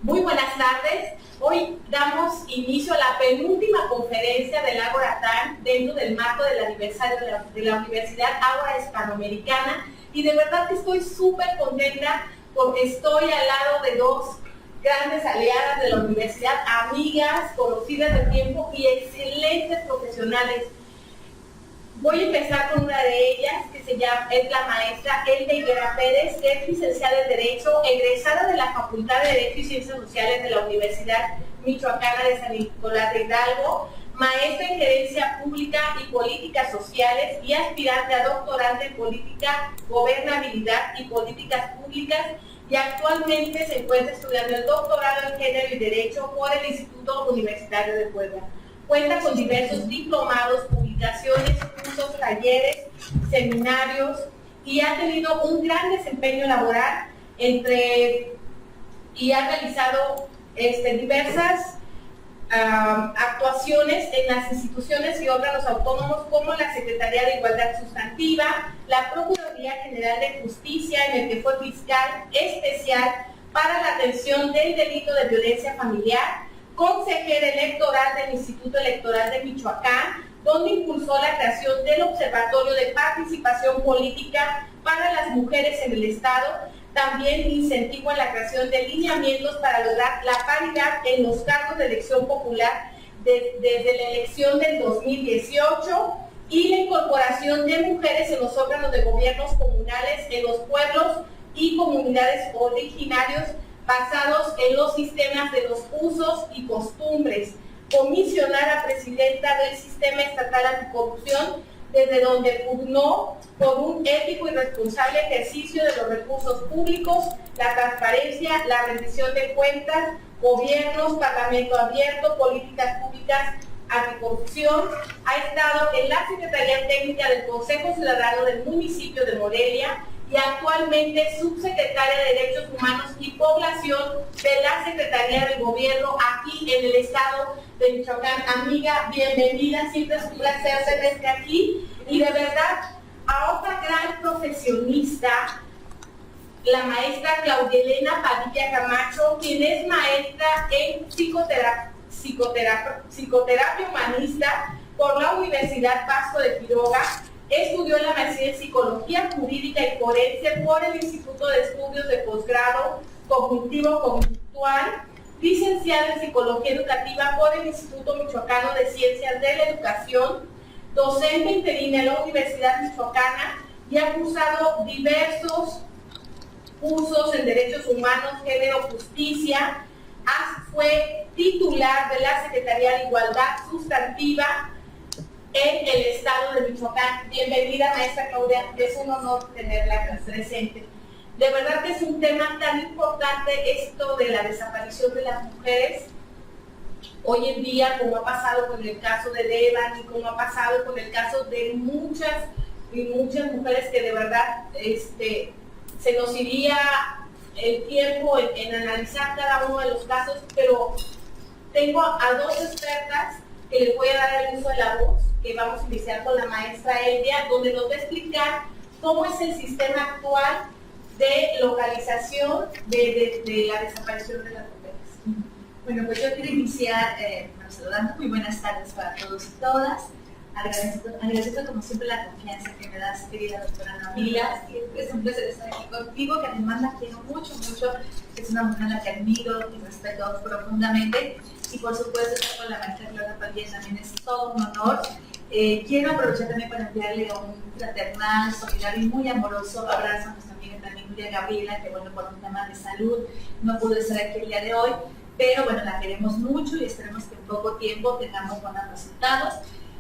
Muy buenas tardes. Hoy damos inicio a la penúltima conferencia del Ágora TAN dentro del marco del aniversario de la Universidad Ágora Hispanoamericana, y de verdad que estoy súper contenta porque estoy al lado de dos grandes aliadas de la universidad, amigas, conocidas de tiempo y excelentes profesionales. Voy a empezar con una de ellas, que es la maestra Elda Higuera Pérez, que es licenciada en Derecho, egresada de la Facultad de Derecho y Ciencias Sociales de la Universidad Michoacana de San Nicolás de Hidalgo, maestra en Gerencia Pública y Políticas Sociales y aspirante a doctorante en Política, Gobernabilidad y Políticas Públicas, y actualmente se encuentra estudiando el doctorado en Género y Derecho por el Instituto Universitario de Puebla. Cuenta con diversos diplomados, publicaciones, cursos, talleres, seminarios, y ha tenido un gran desempeño laboral y ha realizado diversas actuaciones en las instituciones y órganos autónomos como la Secretaría de Igualdad Sustantiva, la Procuraduría General de Justicia, en el que fue fiscal especial para la atención del delito de violencia familiar, consejera electoral del Instituto Electoral de Michoacán, donde impulsó la creación del Observatorio de Participación Política para las Mujeres en el Estado. También incentivó la creación de lineamientos para lograr la paridad en los cargos de elección popular desde la elección del 2018 y la incorporación de mujeres en los órganos de gobiernos comunales en los pueblos y comunidades originarios basados en los sistemas de los usos y costumbres. Comisionar a presidenta del Sistema Estatal Anticorrupción, desde donde pugnó por un ético y responsable ejercicio de los recursos públicos, la transparencia, la rendición de cuentas, gobiernos, parlamento abierto, políticas públicas anticorrupción. Ha estado en la Secretaría Técnica del Consejo Ciudadano del municipio de Morelia y actualmente subsecretaria de Derechos Humanos y Población de la Secretaría del Gobierno aquí en el estado de Michoacán. Amiga, bienvenida, siempre es un placer tenerte aquí. Y de verdad, a otra gran profesionista, la maestra Claudia Elena Padilla Camacho, quien es maestra en psicoterapia humanista por la Universidad Vasco de Quiroga. Estudió la maestría en Psicología Jurídica y Forense por el Instituto de Estudios de Posgrado Cognitivo-Conductual, licenciada en Psicología Educativa por el Instituto Michoacano de Ciencias de la Educación, docente interina en la Universidad Michoacana, y ha cursado diversos cursos en Derechos Humanos, Género, Justicia. Fue titular de la Secretaría de Igualdad Sustantiva en el estado de Michoacán. Bienvenida, maestra Claudia, es un honor tenerla presente. De verdad que es un tema tan importante esto de la desaparición de las mujeres hoy en día, como ha pasado con el caso de Devan y como ha pasado con el caso de muchas mujeres que de verdad se nos iría el tiempo en analizar cada uno de los casos, pero tengo a dos expertas que les voy a dar el uso de la voz, que vamos a iniciar con la maestra Eldia, donde nos va a explicar cómo es el sistema actual de localización de la desaparición de las mujeres. Bueno, pues yo quiero iniciar saludando. Muy buenas tardes para todos y todas. Agradezco como siempre la confianza que me das, querida doctora Nabila. Es un placer estar aquí contigo, que además la quiero mucho, es una mujer a la que admiro y respeto profundamente. Y por supuesto estar con la maestra Claudia Padilla también es todo un honor. Quiero aprovechar también para enviarle un fraternal, solidario y muy amoroso abrazo a nuestra amiga también Julia Gabriela, que bueno, por un tema de salud no pudo estar aquí el día de hoy, pero bueno, la queremos mucho y esperemos que en poco tiempo tengamos buenos resultados.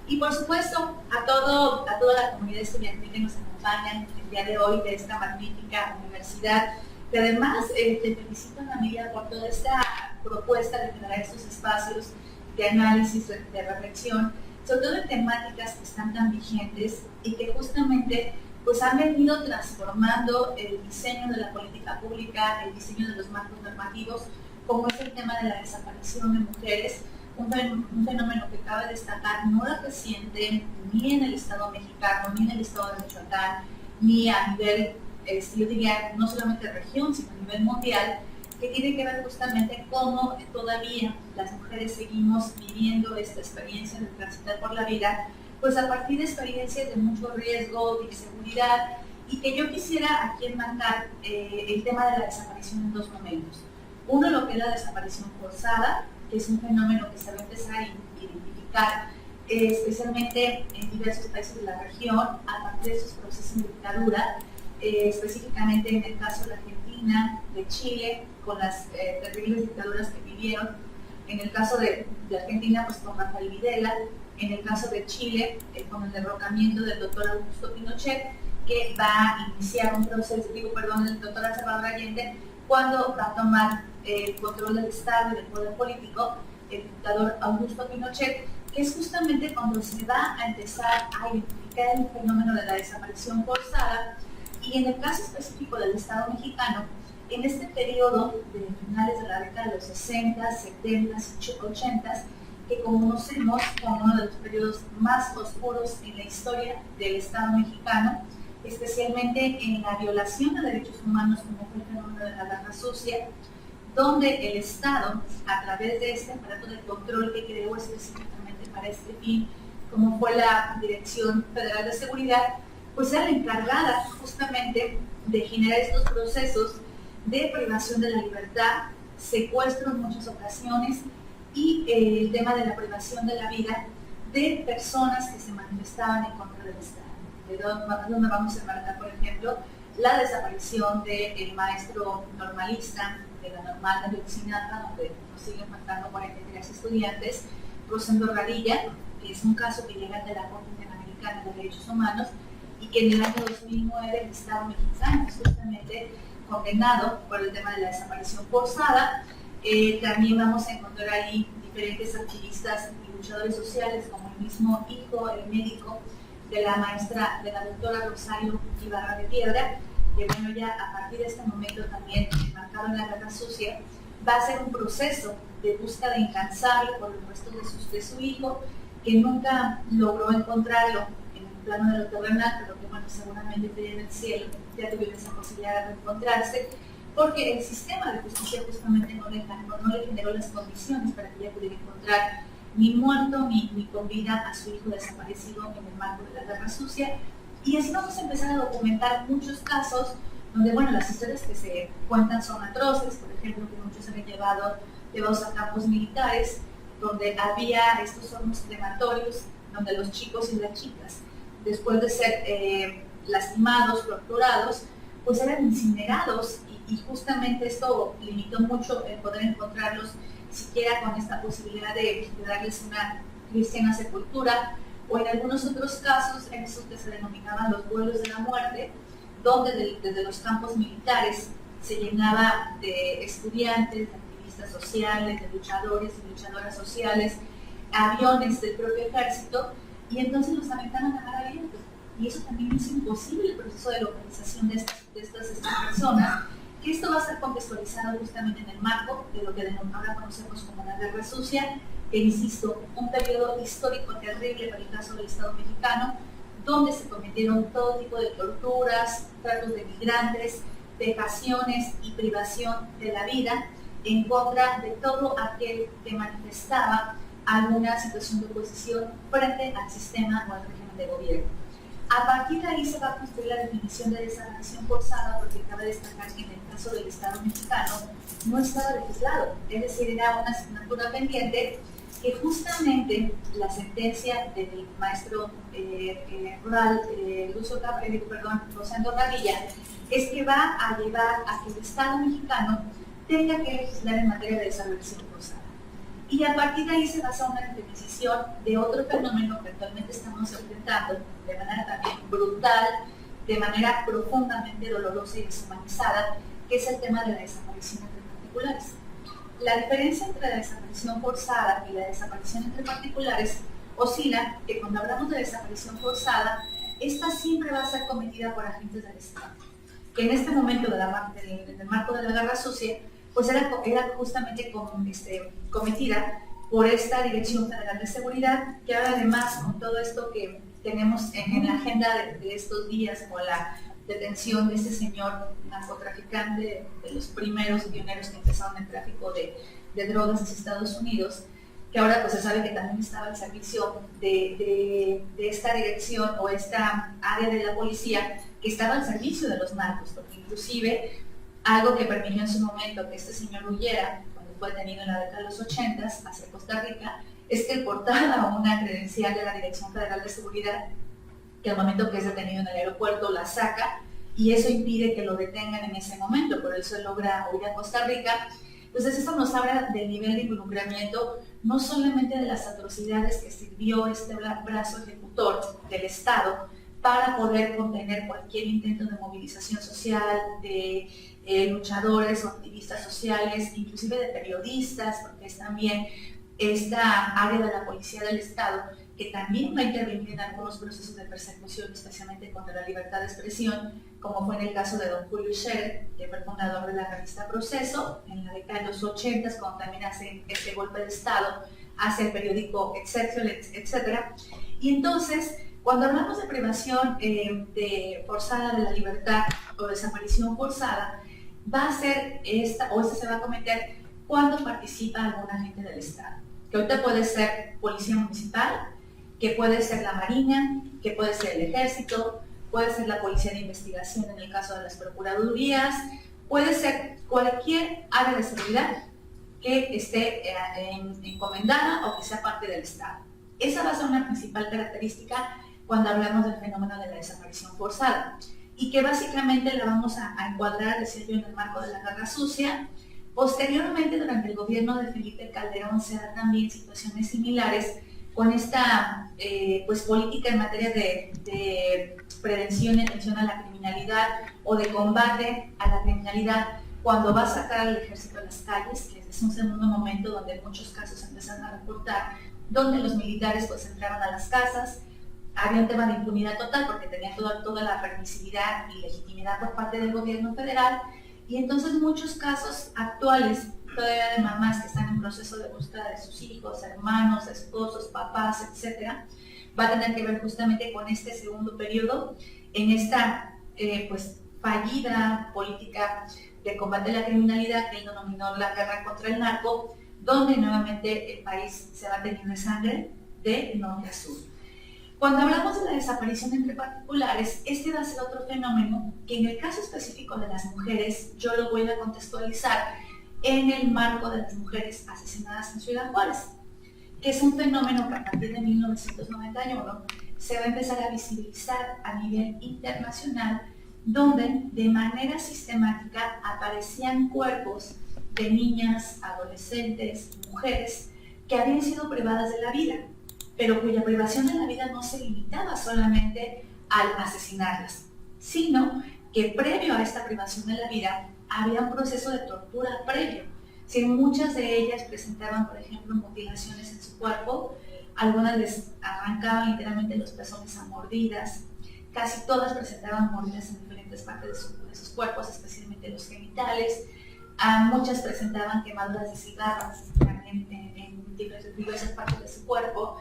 Y por supuesto a toda la comunidad estudiantil que nos acompaña el día de hoy de esta magnífica universidad, que además te felicito, Nabila, por toda esta propuesta de generar estos espacios de análisis, de reflexión, sobre todo en temáticas que están tan vigentes y que justamente pues han venido transformando el diseño de la política pública, el diseño de los marcos normativos, como es el tema de la desaparición de mujeres, un fenómeno que cabe destacar no es reciente ni en el Estado mexicano, ni en el Estado de Michoacán, ni a nivel, yo diría, no solamente de región, sino a nivel mundial, que tiene que ver justamente cómo todavía las mujeres seguimos viviendo esta experiencia de transitar por la vida, pues a partir de experiencias de mucho riesgo, de inseguridad, y que yo quisiera aquí enmarcar el tema de la desaparición en dos momentos. Uno, lo que es la desaparición forzada, que es un fenómeno que se va a empezar a identificar especialmente en diversos países de la región, a partir de esos procesos de dictadura, específicamente en el caso de Argentina, de Chile, con las terribles dictaduras que vivieron, en el caso de Argentina, pues con Rafael Videla, en el caso de Chile, con el derrocamiento del doctor Augusto Pinochet, que va a iniciar un proceso, el doctor Salvador Allende, cuando va a tomar el control del Estado y del poder político, el dictador Augusto Pinochet, que es justamente cuando se va a empezar a identificar el fenómeno de la desaparición forzada. Y en el caso específico del Estado mexicano, en este periodo de finales de la década de los 60, 70 y 80, que conocemos como uno de los periodos más oscuros en la historia del Estado mexicano, especialmente en la violación de derechos humanos, como fue el fenómeno de la Guerra Sucia, donde el Estado, a través de este aparato de control que creó específicamente para este fin, como fue la Dirección Federal de Seguridad, pues era la encargada justamente de generar estos procesos de privación de la libertad, secuestro en muchas ocasiones y el tema de la privación de la vida de personas que se manifestaban en contra del Estado. De donde vamos a enmarcar, por ejemplo, la desaparición del maestro normalista de la Normal de Ayotzinapa, donde nos siguen faltando 43 estudiantes, Rosendo Radilla, que es un caso que llega ante la Corte Interamericana de Derechos Humanos y que en el año 2009 el Estado mexicano es justamente condenado por el tema de la desaparición forzada. También vamos a encontrar ahí diferentes activistas y luchadores sociales, como el mismo hijo, el médico de la maestra, de la doctora Rosario Ibarra de Piedra, que bueno, ya a partir de este momento también marcado en la Guerra Sucia, va a ser un proceso de búsqueda incansable por el resto de su hijo, que nunca logró encontrarlo en el plano de lo terrenal, pero que bueno, seguramente en el cielo ya tuvieron esa posibilidad de encontrarse, porque el sistema de justicia justamente no le generó las condiciones para que ella pudiera encontrar ni muerto ni con vida a su hijo desaparecido en el marco de la Guerra Sucia. Y así vamos a empezar a documentar muchos casos donde, bueno, las historias que se cuentan son atroces, por ejemplo, que muchos se han llevados a campos militares, donde había estos hornos crematorios, donde los chicos y las chicas, después de ser lastimados, torturados, pues eran incinerados, y justamente esto limitó mucho el poder encontrarlos siquiera con esta posibilidad de darles una cristiana sepultura, o en algunos otros casos, en esos que se denominaban los vuelos de la muerte, donde desde los campos militares se llenaba de estudiantes, de activistas sociales, de luchadores y luchadoras sociales, aviones del propio ejército, y entonces los aventaban a mar abierto. Y eso también hizo imposible el proceso de localización de estas personas, que esto va a ser contextualizado justamente en el marco de lo que ahora conocemos como la Guerra Sucia, que, insisto, un periodo histórico terrible para el caso del Estado mexicano, donde se cometieron todo tipo de torturas, tratos de migrantes, vejaciones y privación de la vida en contra de todo aquel que manifestaba alguna situación de oposición frente al sistema o al régimen de gobierno. A partir de ahí se va a construir la definición de desaparición forzada, porque cabe destacar que en el caso del Estado mexicano no estaba legislado, es decir, era una asignatura pendiente que justamente la sentencia del maestro rural Rosendo Radilla es que va a llevar a que el Estado mexicano tenga que legislar en materia de desaparición forzada. Y a partir de ahí se basa una definición de otro fenómeno que actualmente estamos enfrentando de manera también brutal, de manera profundamente dolorosa y deshumanizada, que es el tema de la desaparición entre particulares. La diferencia entre la desaparición forzada y la desaparición entre particulares oscila que cuando hablamos de desaparición forzada, esta siempre va a ser cometida por agentes del Estado, que en este momento del marco de la Guerra Sucia, pues era justamente cometida por esta Dirección Federal de Seguridad, que ahora además con todo esto que tenemos en la agenda de estos días, como la detención de este señor narcotraficante, de los primeros pioneros que empezaron el tráfico de drogas en Estados Unidos, que ahora pues se sabe que también estaba al servicio de esta dirección o esta área de la policía que estaba al servicio de los narcos, porque inclusive algo que permitió en su momento que este señor huyera, cuando fue detenido en la década de los 80 hacia Costa Rica, es que portaba una credencial de la Dirección Federal de Seguridad, que al momento que es detenido en el aeropuerto la saca, y eso impide que lo detengan en ese momento, por eso él logra huir a Costa Rica. Entonces esto nos habla del nivel de involucramiento, no solamente de las atrocidades que sirvió este brazo ejecutor del Estado para poder contener cualquier intento de movilización social, de luchadores o activistas sociales, inclusive de periodistas, porque es también esta área de la Policía del Estado que también va a intervenir en algunos procesos de persecución, especialmente contra la libertad de expresión, como fue en el caso de don Julio Scherer, que fue el fundador de la revista Proceso, en la década de los 80, cuando también hace este golpe de Estado, hace el periódico Excelsior, etc. Y entonces, cuando hablamos de privación forzada de la libertad o desaparición forzada, va a ser esta se va a cometer cuando participa algún agente del Estado, que ahorita puede ser policía municipal, que puede ser la Marina, que puede ser el Ejército, puede ser la Policía de Investigación en el caso de las Procuradurías, puede ser cualquier área de seguridad que esté encomendada o que sea parte del Estado. Esa va a ser una principal característica cuando hablamos del fenómeno de la desaparición forzada y que básicamente la vamos a encuadrar, decía yo, en el marco de la Guerra Sucia. Posteriormente, durante el gobierno de Felipe Calderón, se dan también situaciones similares con esta política en materia de prevención y atención a la criminalidad o de combate a la criminalidad, cuando va a sacar al ejército a las calles, que es un segundo momento donde en muchos casos empiezan a reportar, donde los militares pues entraban a las casas. Había un tema de impunidad total porque tenían toda la permisividad y legitimidad por parte del gobierno federal, y entonces muchos casos actuales todavía de mamás que están en proceso de búsqueda de sus hijos, hermanos, esposos, papás, etcétera, va a tener que ver justamente con este segundo periodo en esta fallida política de combate a la criminalidad que él denominó la guerra contra el narco, donde nuevamente el país se va teniendo sangre de norte a sur. Cuando hablamos de la desaparición entre particulares, este va a ser otro fenómeno que en el caso específico de las mujeres, yo lo voy a contextualizar en el marco de las mujeres asesinadas en Ciudad Juárez, que es un fenómeno que a partir de 1991 se va a empezar a visibilizar a nivel internacional, donde de manera sistemática aparecían cuerpos de niñas, adolescentes, mujeres que habían sido privadas de la vida, pero cuya privación de la vida no se limitaba solamente al asesinarlas, sino que previo a esta privación de la vida había un proceso de tortura previo. Si muchas de ellas presentaban, por ejemplo, mutilaciones en su cuerpo, algunas les arrancaban literalmente los pezones a mordidas, casi todas presentaban mordidas en diferentes partes de sus cuerpos, especialmente los genitales, muchas presentaban quemaduras de cigarros también en diversas partes de su cuerpo.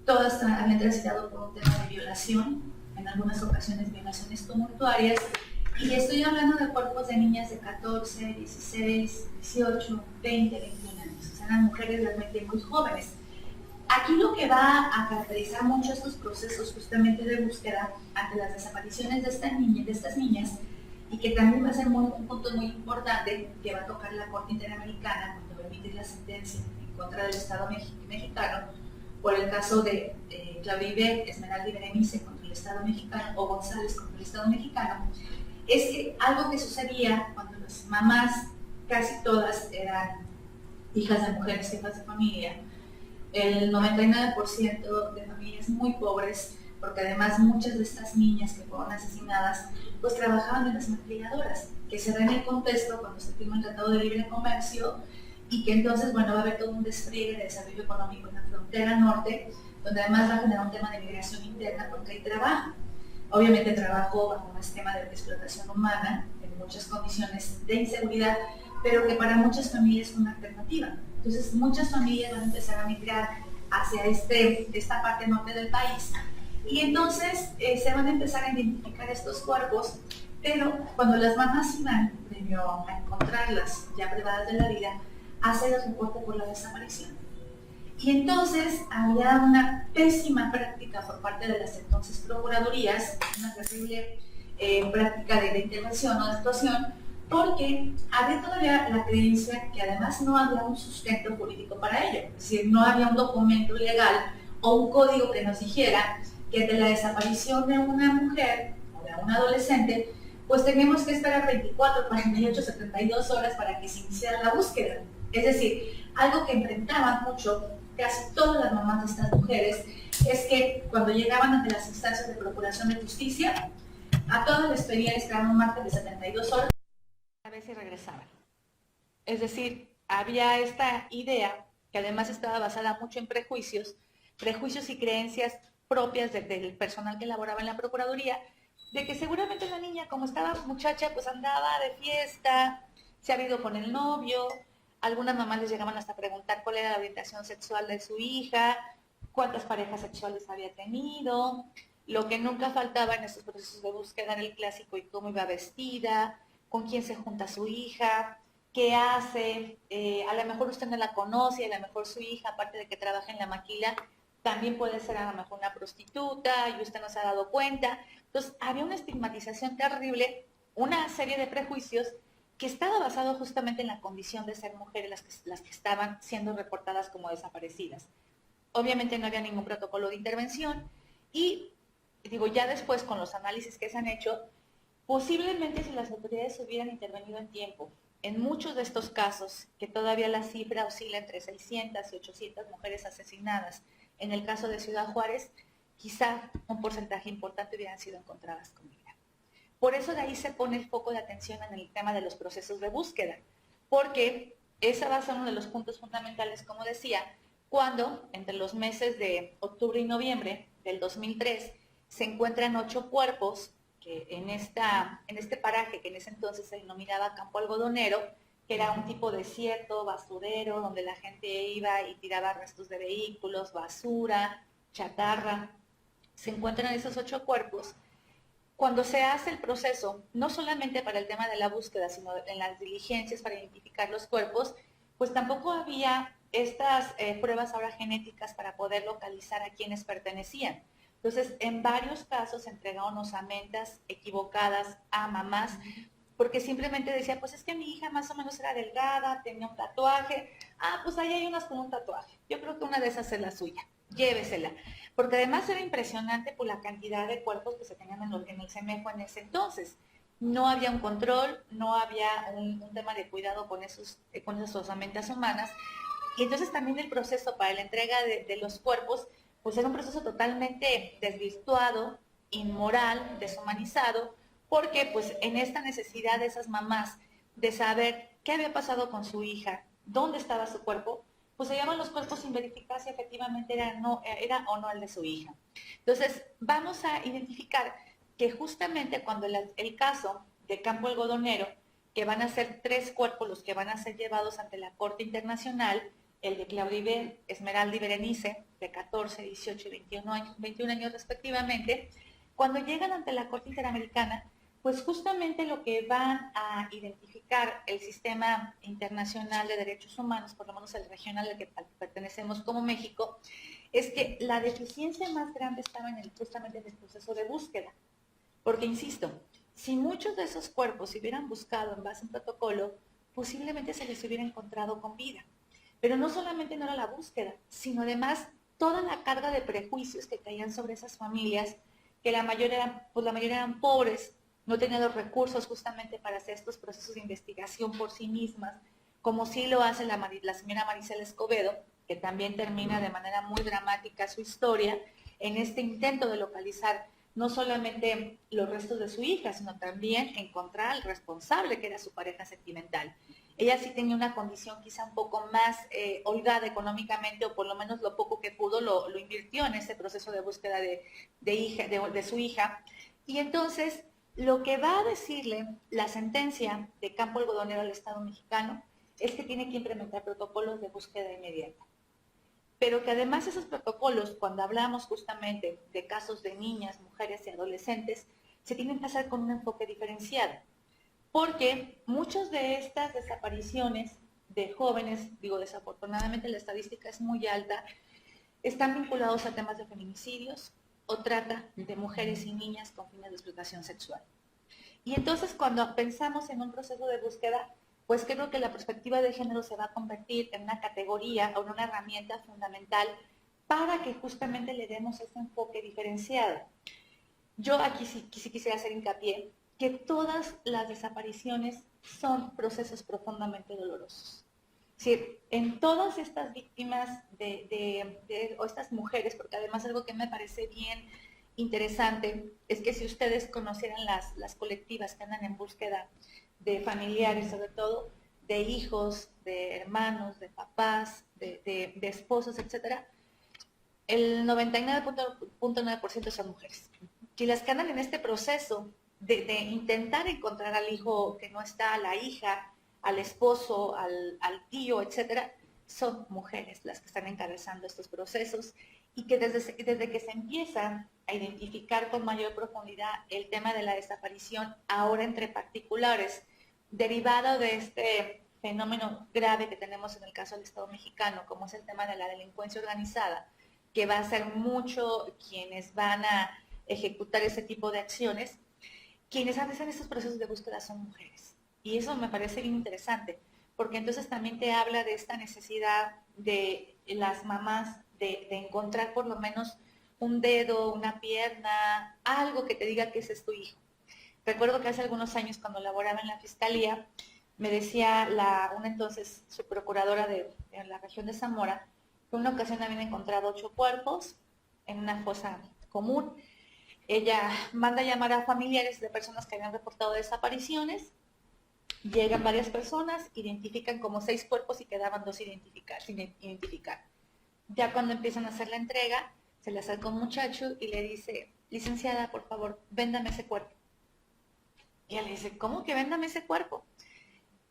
Todas habían transitado por un tema de violación, en algunas ocasiones violaciones tumultuarias, y estoy hablando de cuerpos de niñas de 14, 16, 18, 20, 21 años, o sea, eran mujeres realmente muy jóvenes. Aquí lo que va a caracterizar mucho estos procesos justamente de búsqueda ante las desapariciones de estas niñas, y que también va a ser un punto muy importante que va a tocar la Corte Interamericana cuando va a emitir la sentencia en contra del Estado mexicano, por el caso de Claudia Esmeralda y Berenice contra el Estado mexicano o González contra el Estado mexicano, es que algo que sucedía cuando las mamás, casi todas eran hijas de mujeres, jefas de familia, el 99% de familias muy pobres, porque además muchas de estas niñas que fueron asesinadas, pues trabajaban en las maquiladoras, que se da en el contexto cuando se firma el Tratado de Libre Comercio, y que entonces, va a haber todo un despliegue de desarrollo económico en la frontera norte, donde además va a generar un tema de migración interna porque hay trabajo. Obviamente trabajo bajo un esquema de explotación humana, en muchas condiciones de inseguridad, pero que para muchas familias es una alternativa. Entonces muchas familias van a empezar a migrar hacia esta parte norte del país, Y entonces se van a empezar a identificar estos cuerpos, pero cuando las mamás iban, previo a encontrarlas ya privadas de la vida, hacer el reporte por la desaparición. Y entonces había una pésima práctica por parte de las entonces procuradurías, una terrible práctica de intervención o de actuación, porque había todavía la creencia que además no había un sustento jurídico para ello, es decir, no había un documento legal o un código que nos dijera que de la desaparición de una mujer o de un adolescente, pues teníamos que esperar 24, 48, 72 horas para que se iniciara la búsqueda. Es decir, algo que enfrentaban mucho casi todas las mamás de estas mujeres es que cuando llegaban ante las instancias de procuración de justicia, a todas les pedían esperar un margen de 72 horas a ver si regresaban. Es decir, había esta idea que además estaba basada mucho en prejuicios y creencias propias del personal que laboraba en la Procuraduría, de que seguramente la niña, como estaba muchacha, pues andaba de fiesta, se había ido con el novio, algunas mamás les llegaban hasta preguntar cuál era la orientación sexual de su hija, cuántas parejas sexuales había tenido, lo que nunca faltaba en estos procesos de búsqueda era el clásico y cómo iba vestida, con quién se junta su hija, qué hace, a lo mejor usted no la conoce, a lo mejor su hija, aparte de que trabaja en la maquila, también puede ser a lo mejor una prostituta y usted no se ha dado cuenta. Entonces, había una estigmatización terrible, una serie de prejuicios que estaba basado justamente en la condición de ser mujeres las que estaban siendo reportadas como desaparecidas. Obviamente no había ningún protocolo de intervención y, digo, ya después con los análisis que se han hecho, posiblemente si las autoridades hubieran intervenido en tiempo, en muchos de estos casos, que todavía la cifra oscila entre 600 y 800 mujeres asesinadas, en el caso de Ciudad Juárez, quizá un porcentaje importante hubieran sido encontradas con vida. Por eso de ahí se pone el foco de atención en el tema de los procesos de búsqueda, porque ese va a ser uno de los puntos fundamentales, como decía, cuando entre los meses de octubre y noviembre del 2003 se encuentran 8 cuerpos que en este paraje que en ese entonces se denominaba Campo Algodonero, que era un tipo desierto, basurero, donde la gente iba y tiraba restos de vehículos, basura, chatarra. Se encuentran esos 8 cuerpos. Cuando se hace el proceso, no solamente para el tema de la búsqueda, sino en las diligencias para identificar los cuerpos, pues tampoco había estas pruebas ahora genéticas para poder localizar a quienes pertenecían. Entonces, en varios casos se entregaron osamentas equivocadas a mamás, porque simplemente decía, pues es que mi hija más o menos era delgada, tenía un tatuaje, pues ahí hay unas con un tatuaje, yo creo que una de esas es la suya, llévesela. Porque además era impresionante por la cantidad de cuerpos que se tenían en el CEMEFO en ese entonces. No había un control, no había un tema de cuidado con esas osamentas humanas, y entonces también el proceso para la entrega de los cuerpos, pues era un proceso totalmente desvirtuado, inmoral, deshumanizado, porque pues en esta necesidad de esas mamás de saber qué había pasado con su hija, dónde estaba su cuerpo, pues se llaman los cuerpos sin verificar si efectivamente era o no el de su hija. Entonces, vamos a identificar que justamente cuando el caso de Campo Algodonero, que van a ser 3 cuerpos los que van a ser llevados ante la Corte Internacional, el de Claudia Esmeralda y Berenice, de 14, 18 y 21 años respectivamente, cuando llegan ante la Corte Interamericana, pues justamente lo que van a identificar el sistema internacional de derechos humanos, por lo menos el regional al que pertenecemos como México, es que la deficiencia más grande estaba justamente en el proceso de búsqueda. Porque, insisto, si muchos de esos cuerpos se hubieran buscado en base a un protocolo, posiblemente se les hubiera encontrado con vida. Pero no solamente no era la búsqueda, sino además toda la carga de prejuicios que caían sobre esas familias, que la mayoría eran pobres, no tenían los recursos justamente para hacer estos procesos de investigación por sí mismas, como sí lo hace la señora Maricela Escobedo, que también termina de manera muy dramática su historia en este intento de localizar no solamente los restos de su hija, sino también encontrar al responsable, que era su pareja sentimental. Ella sí tenía una condición quizá un poco más holgada económicamente, o por lo menos lo poco que pudo lo invirtió en ese proceso de búsqueda de su hija. Y entonces, lo que va a decirle la sentencia de Campo Algodonero al Estado mexicano es que tiene que implementar protocolos de búsqueda inmediata. pero que además esos protocolos, cuando hablamos justamente de casos de niñas, mujeres y adolescentes, se tienen que hacer con un enfoque diferenciado, porque muchas de estas desapariciones de jóvenes, digo desafortunadamente la estadística es muy alta, están vinculados a temas de feminicidios o trata de mujeres y niñas con fines de explotación sexual. Y entonces cuando pensamos en un proceso de búsqueda, pues creo que la perspectiva de género se va a convertir en una categoría o en una herramienta fundamental para que justamente le demos ese enfoque diferenciado. Yo aquí sí quisiera hacer hincapié que todas las desapariciones son procesos profundamente dolorosos. Es decir, en todas estas víctimas o estas mujeres, porque además algo que me parece bien interesante es que si ustedes conocieran las colectivas que andan en búsqueda de familiares, sobre todo de hijos, de hermanos, de papás, de esposos, etcétera, el 99.9% son mujeres. Y las que andan en este proceso de intentar encontrar al hijo que no está, a la hija, al esposo, al tío, etcétera, son mujeres las que están encabezando estos procesos y que desde que se empieza a identificar con mayor profundidad el tema de la desaparición, ahora entre particulares, derivado de este fenómeno grave que tenemos en el caso del Estado mexicano, como es el tema de la delincuencia organizada, que va a ser mucho quienes van a ejecutar ese tipo de acciones, quienes hacen estos procesos de búsqueda son mujeres. Y eso me parece bien interesante, porque entonces también te habla de esta necesidad de las mamás de encontrar por lo menos un dedo, una pierna, algo que te diga que ese es tu hijo. Recuerdo que hace algunos años cuando laboraba en la fiscalía, me decía una entonces subprocuradora de la región de Zamora, que en una ocasión habían encontrado 8 cuerpos en una fosa común. Ella manda a llamar a familiares de personas que habían reportado desapariciones. Llegan varias personas, identifican como 6 cuerpos y quedaban 2 sin identificar. Ya cuando empiezan a hacer la entrega, se le acerca un muchacho y le dice, licenciada, por favor, véndame ese cuerpo. Y ella le dice, ¿cómo que véndame ese cuerpo?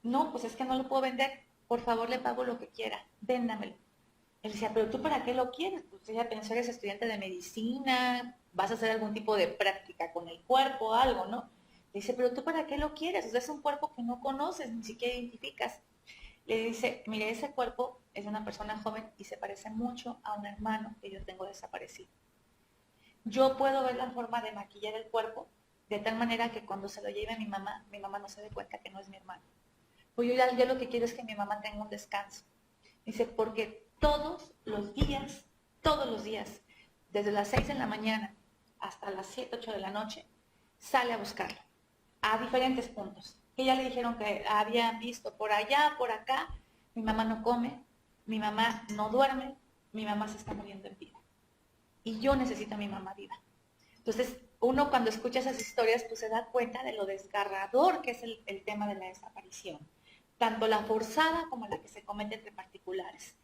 No, pues es que no lo puedo vender, por favor le pago lo que quiera, véndamelo. Él decía, ¿pero tú para qué lo quieres? Pues ella pensó, eres estudiante de medicina, vas a hacer algún tipo de práctica con el cuerpo, algo, ¿no? Le dice, ¿pero tú para qué lo quieres? O sea, es un cuerpo que no conoces, ni siquiera identificas. Le dice, mire, ese cuerpo es de una persona joven y se parece mucho a un hermano que yo tengo desaparecido. Yo puedo ver la forma de maquillar el cuerpo de tal manera que cuando se lo lleve a mi mamá no se dé cuenta que no es mi hermano. Pues yo lo que quiero es que mi mamá tenga un descanso. Dice, porque todos los días, desde las 6 de la mañana hasta las 7, 8 de la noche, sale a buscarlo, a diferentes puntos. Que ya le dijeron que habían visto por allá, por acá, mi mamá no come, mi mamá no duerme, mi mamá se está muriendo en vida. Y yo necesito a mi mamá viva. Entonces, uno cuando escucha esas historias, pues se da cuenta de lo desgarrador que es el tema de la desaparición, tanto la forzada como la que se comete entre particulares.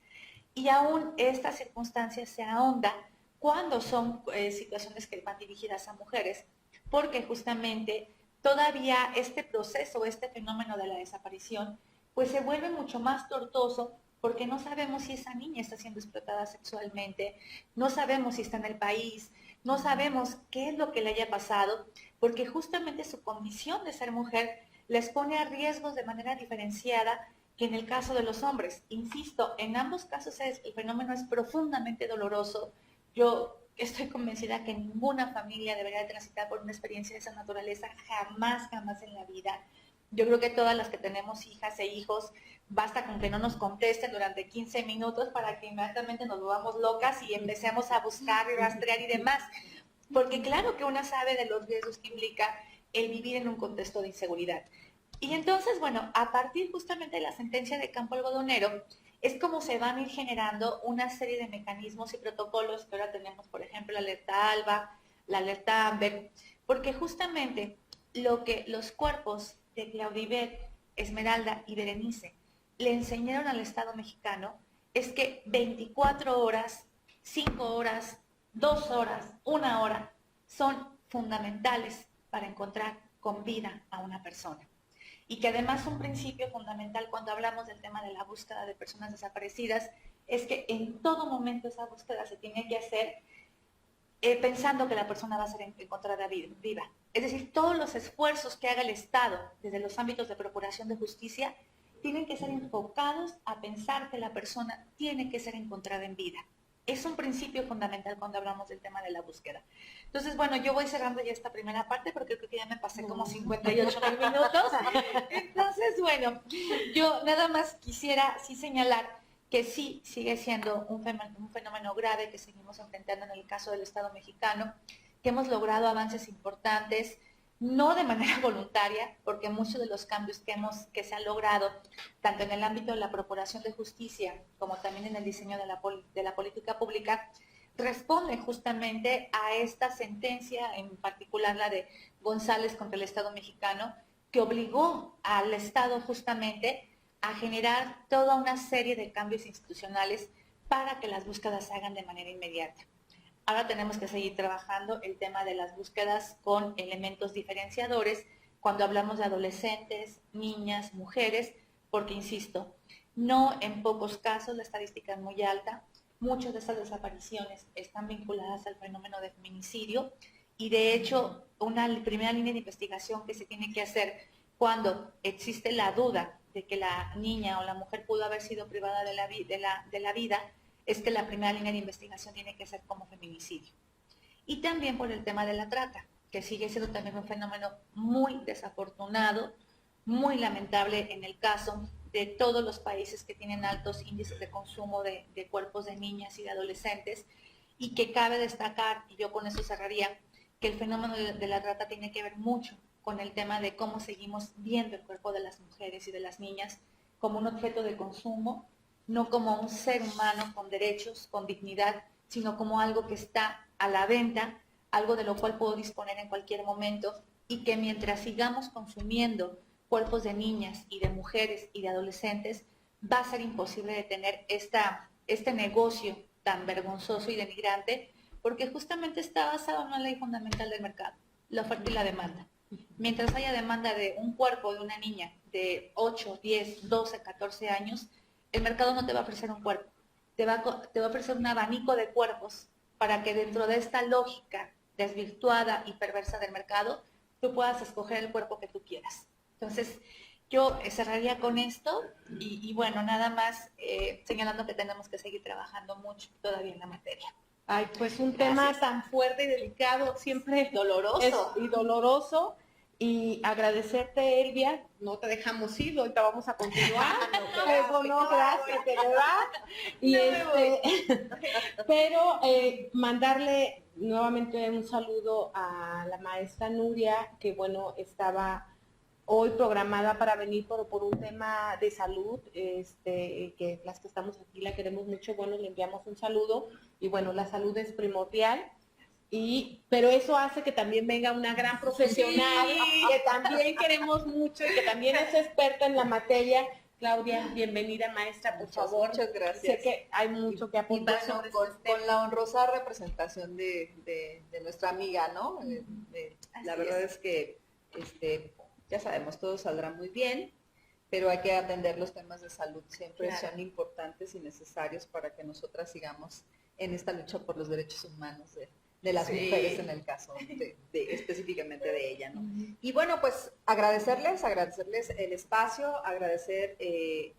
Y aún esta circunstancia se ahonda cuando son situaciones que van dirigidas a mujeres, porque justamente todavía este proceso, este fenómeno de la desaparición, pues se vuelve mucho más tortuoso porque no sabemos si esa niña está siendo explotada sexualmente, no sabemos si está en el país, no sabemos qué es lo que le haya pasado, porque justamente su condición de ser mujer les pone a riesgos de manera diferenciada que en el caso de los hombres. Insisto, en ambos casos el fenómeno es profundamente doloroso. Yo estoy convencida que ninguna familia debería transitar por una experiencia de esa naturaleza, jamás en la vida. Yo creo que todas las que tenemos hijas e hijos, basta con que no nos contesten durante 15 minutos para que inmediatamente nos volvamos locas y empecemos a buscar y rastrear y demás. Porque claro que una sabe de los riesgos que implica el vivir en un contexto de inseguridad. Y entonces, bueno, a partir justamente de la sentencia de Campo Algodonero, es como se van a ir generando una serie de mecanismos y protocolos que ahora tenemos, por ejemplo, la alerta ALBA, la alerta AMBER, porque justamente lo que los cuerpos de Claudibet, Esmeralda y Berenice le enseñaron al Estado mexicano es que 24 horas, 5 horas, 2 horas, 1 hora son fundamentales para encontrar con vida a una persona. Y que además un principio fundamental cuando hablamos del tema de la búsqueda de personas desaparecidas es que en todo momento esa búsqueda se tiene que hacer pensando que la persona va a ser encontrada viva. Es decir, todos los esfuerzos que haga el Estado desde los ámbitos de procuración de justicia tienen que ser enfocados a pensar que la persona tiene que ser encontrada en vida. Es un principio fundamental cuando hablamos del tema de la búsqueda. Entonces, bueno, yo voy cerrando ya esta primera parte porque creo que ya me pasé como 58 minutos. Entonces, bueno, yo nada más quisiera sí señalar que sí sigue siendo un fenómeno grave que seguimos enfrentando en el caso del Estado mexicano, que hemos logrado avances importantes, no de manera voluntaria, porque muchos de los cambios que se han logrado, tanto en el ámbito de la procuración de justicia, como también en el diseño de la política pública, responden justamente a esta sentencia, en particular la de González contra el Estado mexicano, que obligó al Estado justamente a generar toda una serie de cambios institucionales para que las búsquedas se hagan de manera inmediata. Ahora tenemos que seguir trabajando el tema de las búsquedas con elementos diferenciadores cuando hablamos de adolescentes, niñas, mujeres, porque insisto, no en pocos casos la estadística es muy alta, muchas de estas desapariciones están vinculadas al fenómeno de feminicidio y de hecho una primera línea de investigación que se tiene que hacer cuando existe la duda de que la niña o la mujer pudo haber sido privada de la vida, es que la primera línea de investigación tiene que ser como feminicidio. Y también por el tema de la trata, que sigue siendo también un fenómeno muy desafortunado, muy lamentable en el caso de todos los países que tienen altos índices de consumo de cuerpos de niñas y de adolescentes, y que cabe destacar, y yo con eso cerraría, que el fenómeno de la trata tiene que ver mucho con el tema de cómo seguimos viendo el cuerpo de las mujeres y de las niñas como un objeto de consumo, no como un ser humano con derechos, con dignidad, sino como algo que está a la venta, algo de lo cual puedo disponer en cualquier momento y que mientras sigamos consumiendo cuerpos de niñas y de mujeres y de adolescentes, va a ser imposible detener este negocio tan vergonzoso y denigrante, porque justamente está basado en una ley fundamental del mercado, la oferta y la demanda. Mientras haya demanda de un cuerpo de una niña de 8, 10, 12, 14 años, el mercado no te va a ofrecer un cuerpo, te va a ofrecer un abanico de cuerpos para que dentro de esta lógica desvirtuada y perversa del mercado, tú puedas escoger el cuerpo que tú quieras. Entonces, yo cerraría con esto y bueno, nada más señalando que tenemos que seguir trabajando mucho todavía en la materia. Ay, pues un tema tan fuerte y delicado, siempre doloroso. Y doloroso. Y agradecerte, Elvia, no te dejamos ir, ahorita vamos a continuar. Gracias, de verdad. Y pero mandarle nuevamente un saludo a la maestra Nuria, que bueno, estaba hoy programada para venir por un tema de salud, que las que estamos aquí la queremos mucho, bueno, le enviamos un saludo, y bueno, la salud es primordial. Pero eso hace que también venga una gran profesional, que también queremos mucho y que también es experta en la materia. Claudia, bienvenida, maestra, por favor. Muchas gracias. Sé que hay mucho que apuntar. Y bueno, con la honrosa representación de nuestra amiga, ¿no? La verdad es que ya sabemos, todo saldrá muy bien, pero hay que atender los temas de salud. Siempre son importantes y necesarios para que nosotras sigamos en esta lucha por los derechos humanos de las mujeres, en el caso específicamente de ella, ¿no? Y bueno, pues agradecerles el espacio, agradecer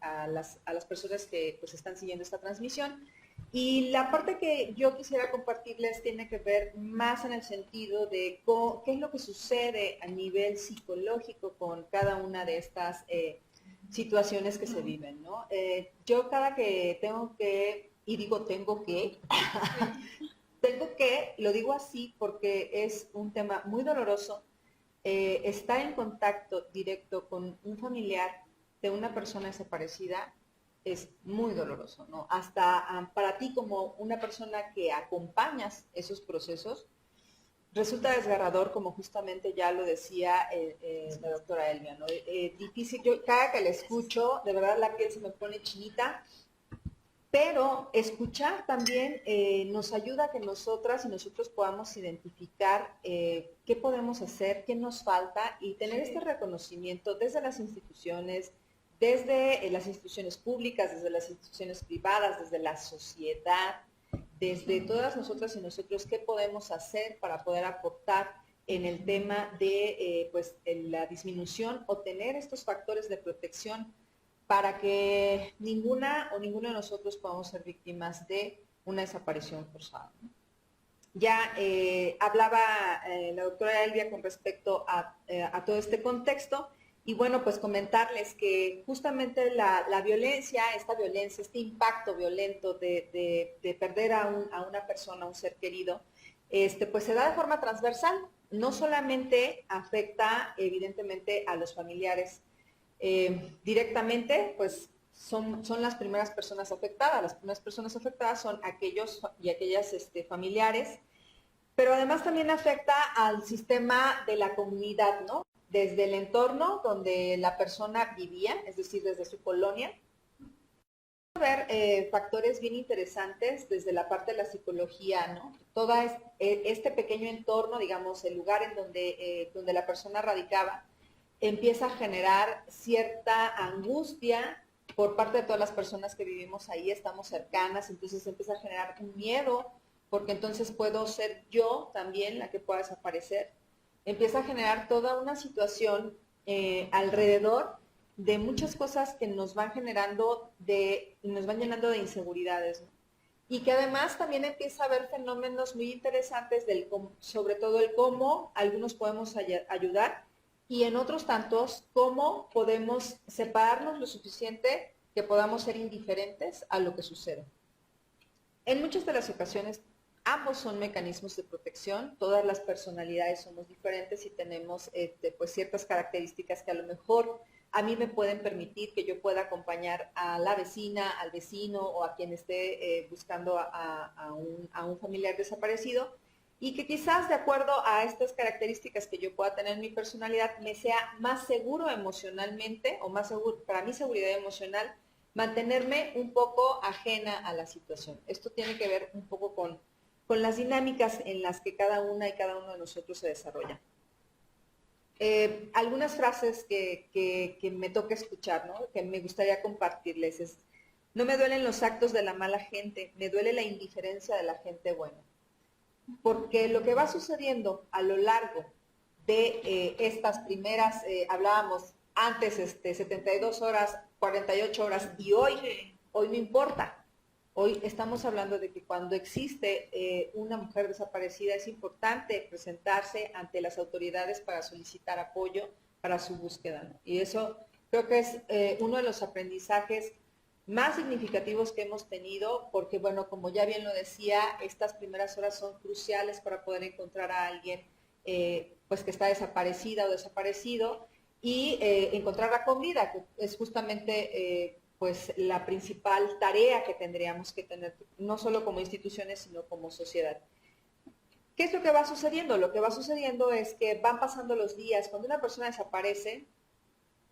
a las personas que pues están siguiendo esta transmisión. Y la parte que yo quisiera compartirles tiene que ver más en el sentido de qué es lo que sucede a nivel psicológico con cada una de estas situaciones que se viven, ¿no? Yo cada que tengo que, y digo tengo que, lo digo así porque es un tema muy doloroso, estar en contacto directo con un familiar de una persona desaparecida es muy doloroso, ¿no? Hasta para ti como una persona que acompañas esos procesos, resulta desgarrador, como justamente ya lo decía la doctora Elvia, ¿no? Difícil, yo cada que la escucho, de verdad la piel se me pone chinita, pero escuchar también nos ayuda a que nosotras y nosotros podamos identificar qué podemos hacer, qué nos falta y tener este reconocimiento desde las instituciones, desde las instituciones públicas, desde las instituciones privadas, desde la sociedad, desde todas nosotras y nosotros, qué podemos hacer para poder aportar en el tema de pues, la disminución o tener estos factores de protección para que ninguna o ninguno de nosotros podamos ser víctimas de una desaparición forzada, ¿no? Ya hablaba la doctora Elvia con respecto a todo este contexto, y bueno, pues comentarles que justamente la violencia, este impacto violento de perder a una persona, a un ser querido, pues se da de forma transversal. No solamente afecta evidentemente a los familiares directamente, pues son las primeras personas afectadas. Las primeras personas afectadas son aquellos y aquellas familiares, pero además también afecta al sistema de la comunidad, ¿no? Desde el entorno donde la persona vivía, es decir, desde su colonia. Ver factores bien interesantes desde la parte de la psicología, ¿no? Todo este pequeño entorno, digamos, el lugar en donde la persona radicaba, empieza a generar cierta angustia por parte de todas las personas que vivimos ahí, estamos cercanas, entonces empieza a generar un miedo, porque entonces puedo ser yo también la que pueda desaparecer. Empieza a generar toda una situación alrededor de muchas cosas que nos van generando nos van llenando de inseguridades, ¿no? Y que además también empieza a haber fenómenos muy interesantes sobre todo el cómo algunos podemos ayudar y en otros tantos cómo podemos separarnos lo suficiente que podamos ser indiferentes a lo que sucede. En muchas de las ocasiones ambos son mecanismos de protección, todas las personalidades somos diferentes y tenemos pues ciertas características que a lo mejor a mí me pueden permitir que yo pueda acompañar a la vecina, al vecino o a quien esté buscando a un familiar desaparecido, y que quizás de acuerdo a estas características que yo pueda tener en mi personalidad me sea más seguro emocionalmente o más seguro para mi seguridad emocional mantenerme un poco ajena a la situación. Esto tiene que ver un poco con las dinámicas en las que cada una y cada uno de nosotros se desarrolla. Algunas frases que me toca escuchar, ¿no? Que me gustaría compartirles es: no me duelen los actos de la mala gente, me duele la indiferencia de la gente buena. Porque lo que va sucediendo a lo largo de estas primeras, hablábamos antes 72 horas, 48 horas, y hoy no importa. Hoy estamos hablando de que cuando existe una mujer desaparecida es importante presentarse ante las autoridades para solicitar apoyo para su búsqueda, ¿no? Y eso creo que es uno de los aprendizajes más significativos que hemos tenido, porque bueno, como ya bien lo decía, estas primeras horas son cruciales para poder encontrar a alguien pues que está desaparecida o desaparecido y encontrarla con vida, que es justamente pues la principal tarea que tendríamos que tener, no solo como instituciones, sino como sociedad. ¿Qué es lo que va sucediendo? Lo que va sucediendo es que van pasando los días. Cuando una persona desaparece,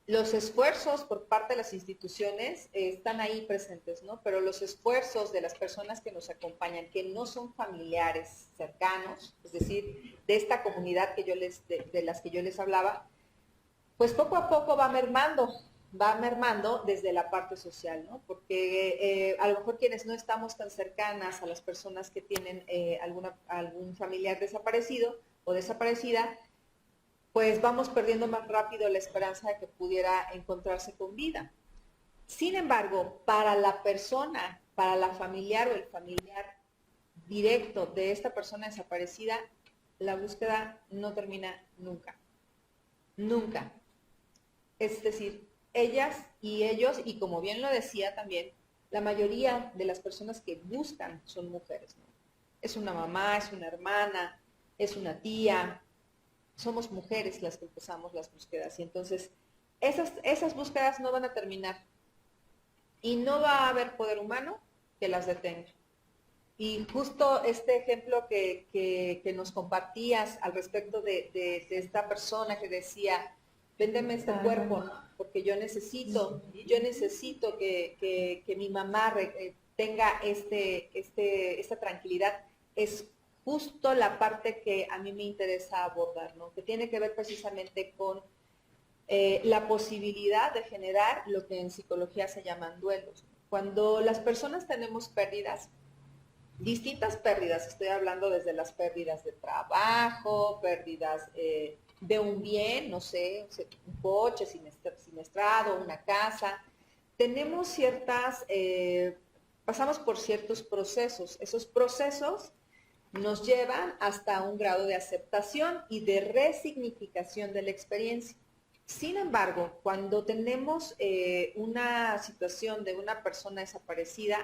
los esfuerzos por parte de las instituciones están ahí presentes, ¿no? Pero los esfuerzos de las personas que nos acompañan, que no son familiares cercanos, es decir, de esta comunidad de las que yo les hablaba, pues poco a poco va mermando desde la parte social, ¿no? Porque a lo mejor quienes no estamos tan cercanas a las personas que tienen algún familiar desaparecido o desaparecida, pues vamos perdiendo más rápido la esperanza de que pudiera encontrarse con vida. Sin embargo, para la persona, para la familiar o el familiar directo de esta persona desaparecida, la búsqueda no termina nunca. Nunca. Es decir, ellas y ellos, y como bien lo decía también, la mayoría de las personas que buscan son mujeres, ¿no? Es una mamá, es una hermana, es una tía, somos mujeres las que empezamos las búsquedas, y entonces esas búsquedas no van a terminar, y no va a haber poder humano que las detenga. Y justo este ejemplo que nos compartías al respecto de esta persona que decía: véndeme este cuerpo, ¿no? Porque yo necesito que mi mamá tenga esta tranquilidad. Es justo la parte que a mí me interesa abordar, ¿no? Que tiene que ver precisamente con la posibilidad de generar lo que en psicología se llaman duelos. Cuando las personas tenemos pérdidas, distintas pérdidas, estoy hablando desde las pérdidas de trabajo, pérdidas de un bien, no sé, un coche siniestrado, una casa. Tenemos pasamos por ciertos procesos. Esos procesos nos llevan hasta un grado de aceptación y de resignificación de la experiencia. Sin embargo, cuando tenemos una situación de una persona desaparecida,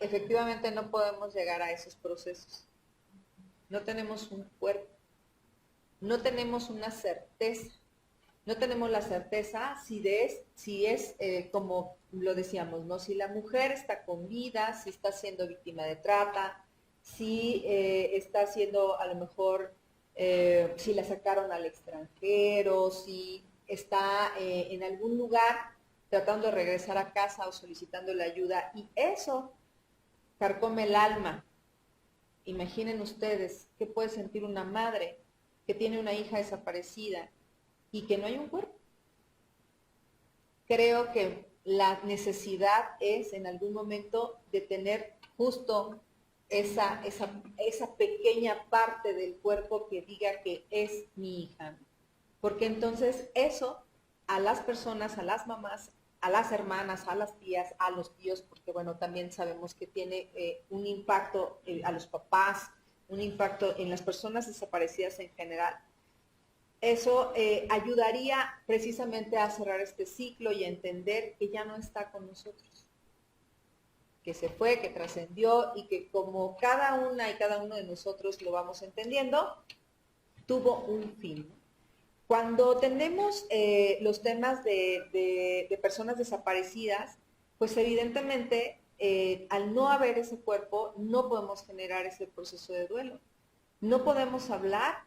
efectivamente no podemos llegar a esos procesos. No tenemos un cuerpo, no tenemos una certeza, no tenemos la certeza si es como lo decíamos, ¿no? Si la mujer está con vida, si está siendo víctima de trata, si está siendo a lo mejor, si la sacaron al extranjero, si está en algún lugar tratando de regresar a casa o solicitando la ayuda, y eso carcome el alma. Imaginen ustedes qué puede sentir una madre que tiene una hija desaparecida y que no hay un cuerpo. Creo que la necesidad es en algún momento de tener justo esa pequeña parte del cuerpo que diga que es mi hija. Porque entonces eso a las personas, a las mamás, a las hermanas, a las tías, a los tíos, porque bueno, también sabemos que tiene un impacto a los papás, un impacto en las personas desaparecidas en general. Eso ayudaría precisamente a cerrar este ciclo y a entender que ya no está con nosotros, que se fue, que trascendió y que como cada una y cada uno de nosotros lo vamos entendiendo, tuvo un fin. Cuando tenemos los temas de personas desaparecidas, pues evidentemente al no haber ese cuerpo no podemos generar ese proceso de duelo. No podemos hablar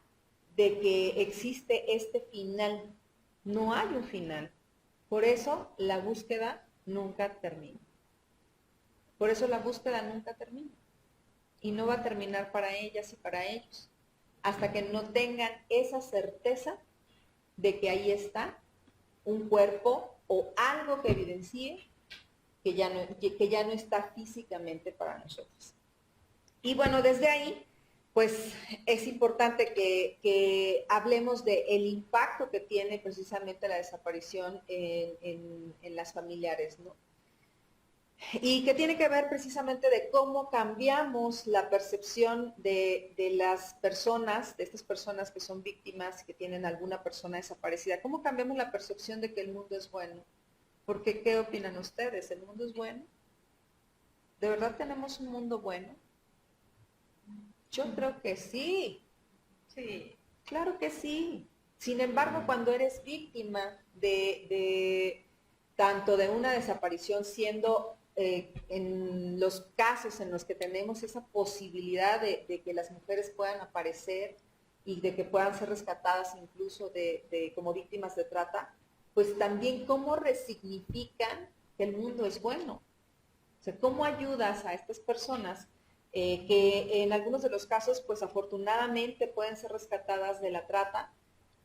de que existe este final. No hay un final. Por eso la búsqueda nunca termina. Por eso la búsqueda nunca termina. Y no va a terminar para ellas y para ellos. Hasta que no tengan esa certeza de que ahí está un cuerpo o algo que evidencie que ya no está físicamente para nosotros. Y bueno, desde ahí, pues es importante que hablemos del impacto que tiene precisamente la desaparición en las familiares, ¿no? Y que tiene que ver precisamente de cómo cambiamos la percepción de las personas, de estas personas que son víctimas, que tienen alguna persona desaparecida. ¿Cómo cambiamos la percepción de que el mundo es bueno? Porque, ¿qué opinan ustedes? ¿El mundo es bueno? ¿De verdad tenemos un mundo bueno? Yo creo que sí. Sí, claro que sí. Sin embargo, cuando eres víctima de tanto de una desaparición, siendo en los casos en los que tenemos esa posibilidad de que las mujeres puedan aparecer y de que puedan ser rescatadas incluso como víctimas de trata, pues también cómo resignifican que el mundo es bueno. O sea, cómo ayudas a estas personas que en algunos de los casos, pues afortunadamente pueden ser rescatadas de la trata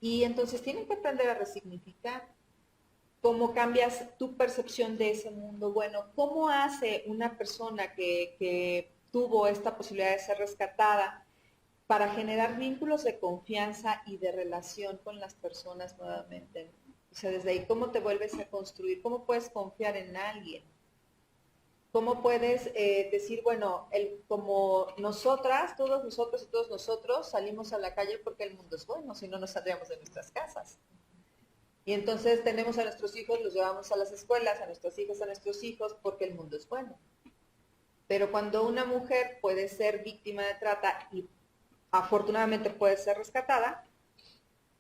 y entonces tienen que aprender a resignificar. ¿Cómo cambias tu percepción de ese mundo bueno? ¿Cómo hace una persona que tuvo esta posibilidad de ser rescatada para generar vínculos de confianza y de relación con las personas nuevamente? O sea, desde ahí, ¿cómo te vuelves a construir? ¿Cómo puedes confiar en alguien? ¿Cómo puedes decir, bueno, como nosotras, todos nosotros y todos nosotros salimos a la calle porque el mundo es bueno, si no nos saldríamos de nuestras casas? Y entonces tenemos a nuestros hijos, los llevamos a las escuelas, a nuestras hijas, a nuestros hijos, porque el mundo es bueno. Pero cuando una mujer puede ser víctima de trata y afortunadamente puede ser rescatada,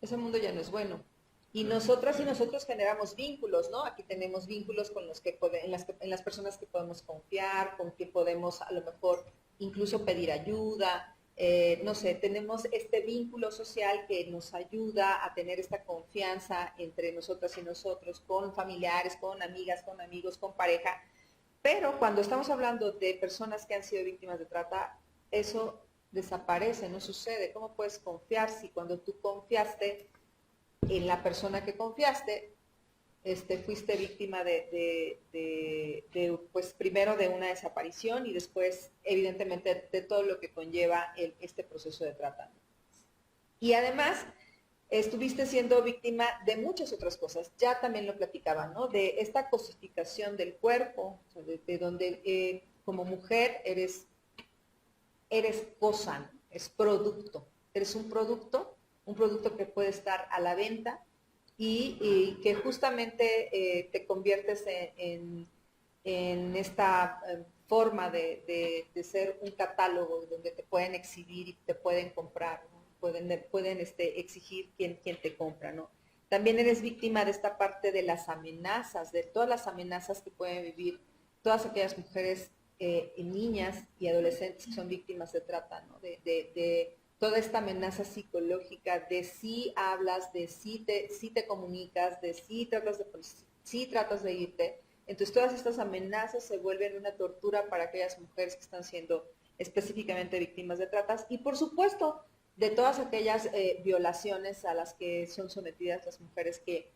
ese mundo ya no es bueno. Y nosotras y nosotros generamos vínculos, ¿no? Aquí tenemos vínculos con los que en las personas que podemos confiar, con que podemos a lo mejor incluso pedir ayuda. No sé, tenemos este vínculo social que nos ayuda a tener esta confianza entre nosotras y nosotros, con familiares, con amigas, con amigos, con pareja. Pero cuando estamos hablando de personas que han sido víctimas de trata, eso desaparece, no sucede. ¿Cómo puedes confiar si cuando tú confiaste en la persona que confiaste, fuiste víctima pues primero de una desaparición y después, evidentemente, de todo lo que conlleva este proceso de trata. Y además, estuviste siendo víctima de muchas otras cosas, ya también lo platicaba, ¿no? De esta cosificación del cuerpo, o sea, de donde como mujer eres cosa, ¿no? Es producto, eres un producto que puede estar a la venta y que justamente te conviertes en esta forma de ser un catálogo donde te pueden exhibir y te pueden comprar, ¿no? Pueden exigir quién te compra, ¿no? También eres víctima de esta parte de las amenazas, de todas las amenazas que pueden vivir todas aquellas mujeres, niñas y adolescentes que son víctimas de trata, ¿no? De toda esta amenaza psicológica de si hablas, de si te comunicas, de si tratas de irte. Entonces todas estas amenazas se vuelven una tortura para aquellas mujeres que están siendo específicamente víctimas de tratas y por supuesto de todas aquellas violaciones a las que son sometidas las mujeres que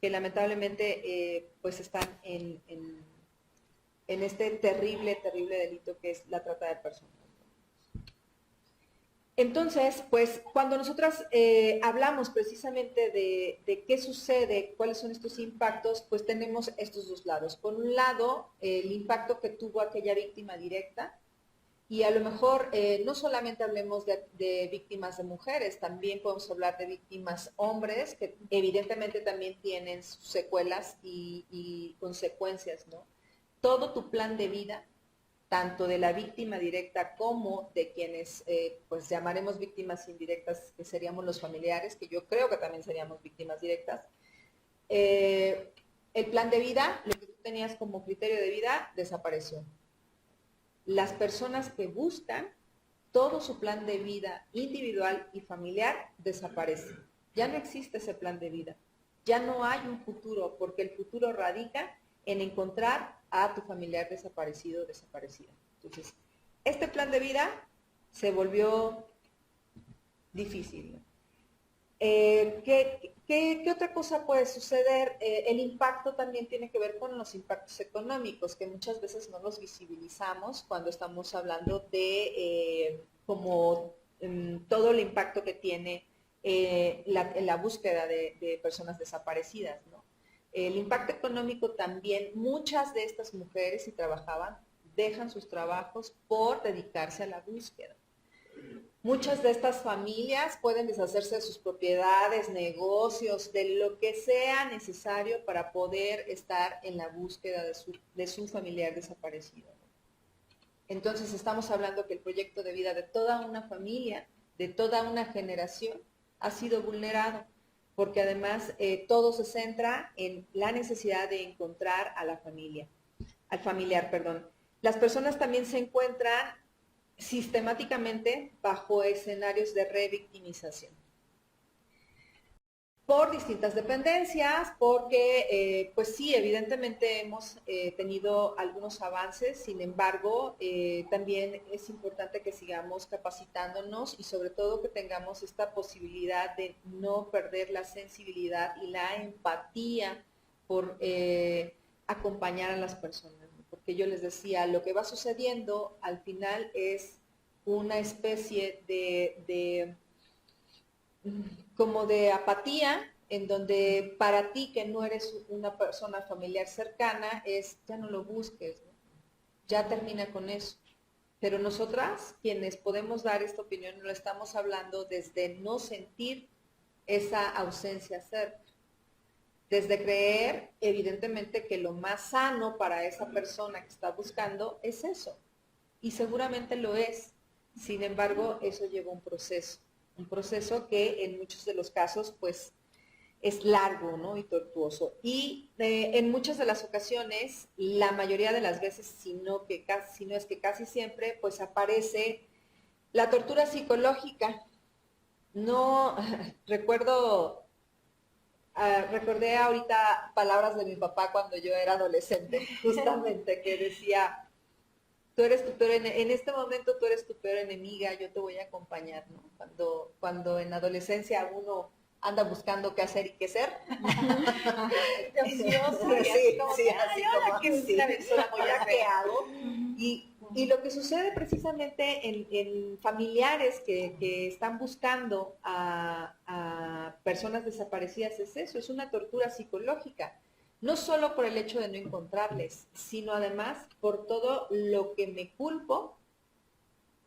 lamentablemente pues están en este terrible delito que es la trata de personas. Entonces, pues cuando nosotras hablamos precisamente de qué sucede, cuáles son estos impactos, pues tenemos estos dos lados. Por un lado, el impacto que tuvo aquella víctima directa, y a lo mejor no solamente hablemos de víctimas de mujeres, también podemos hablar de víctimas hombres, que evidentemente también tienen sus secuelas y consecuencias, ¿no? Todo tu plan de vida, tanto de la víctima directa como de quienes, pues llamaremos víctimas indirectas, que seríamos los familiares, que yo creo que también seríamos víctimas directas. El plan de vida, lo que tú tenías como criterio de vida, desapareció. Las personas que buscan todo su plan de vida individual y familiar desaparece. Ya no existe ese plan de vida. Ya no hay un futuro, porque el futuro radica en encontrar a tu familiar desaparecido o desaparecida. Entonces, este plan de vida se volvió difícil, ¿no? ¿Qué otra cosa puede suceder? El impacto también tiene que ver con los impactos económicos, que muchas veces no los visibilizamos cuando estamos hablando de todo el impacto que tiene la búsqueda de personas desaparecidas, ¿no? El impacto económico también, muchas de estas mujeres, si trabajaban, dejan sus trabajos por dedicarse a la búsqueda. Muchas de estas familias pueden deshacerse de sus propiedades, negocios, de lo que sea necesario para poder estar en la búsqueda de su familiar desaparecido. Entonces estamos hablando que el proyecto de vida de toda una familia, de toda una generación, ha sido vulnerado, porque además todo se centra en la necesidad de encontrar a la familia, al familiar, perdón. Las personas también se encuentran sistemáticamente bajo escenarios de revictimización por distintas dependencias, porque pues sí, evidentemente hemos tenido algunos avances, sin embargo, también es importante que sigamos capacitándonos y sobre todo que tengamos esta posibilidad de no perder la sensibilidad y la empatía por acompañar a las personas, ¿no? Porque yo les decía, lo que va sucediendo al final es una especie como de apatía, en donde para ti que no eres una persona familiar cercana, ya no lo busques, ¿no? Ya termina con eso. Pero nosotras, quienes podemos dar esta opinión, lo estamos hablando desde no sentir esa ausencia cerca, desde creer, evidentemente, que lo más sano para esa persona que está buscando es eso, y seguramente lo es. Sin embargo, eso lleva un proceso que en muchos de los casos, pues, es largo, ¿no? Y tortuoso. Y en muchas de las ocasiones, la mayoría de las veces, si no es que casi siempre, pues aparece la tortura psicológica. No, recordé ahorita palabras de mi papá cuando yo era adolescente, justamente, que decía, en este momento tú eres tu peor enemiga, yo te voy a acompañar, ¿no? Cuando en adolescencia uno anda buscando qué hacer y qué ser. Ansioso, y Sí, como sí, que, así "Ay, ahora como, que sí, una persona voy a ¿ahora hacer". qué hago? Y lo que sucede precisamente en familiares que están buscando a personas desaparecidas es eso, es una tortura psicológica. No solo por el hecho de no encontrarles, sino además por todo lo que me culpo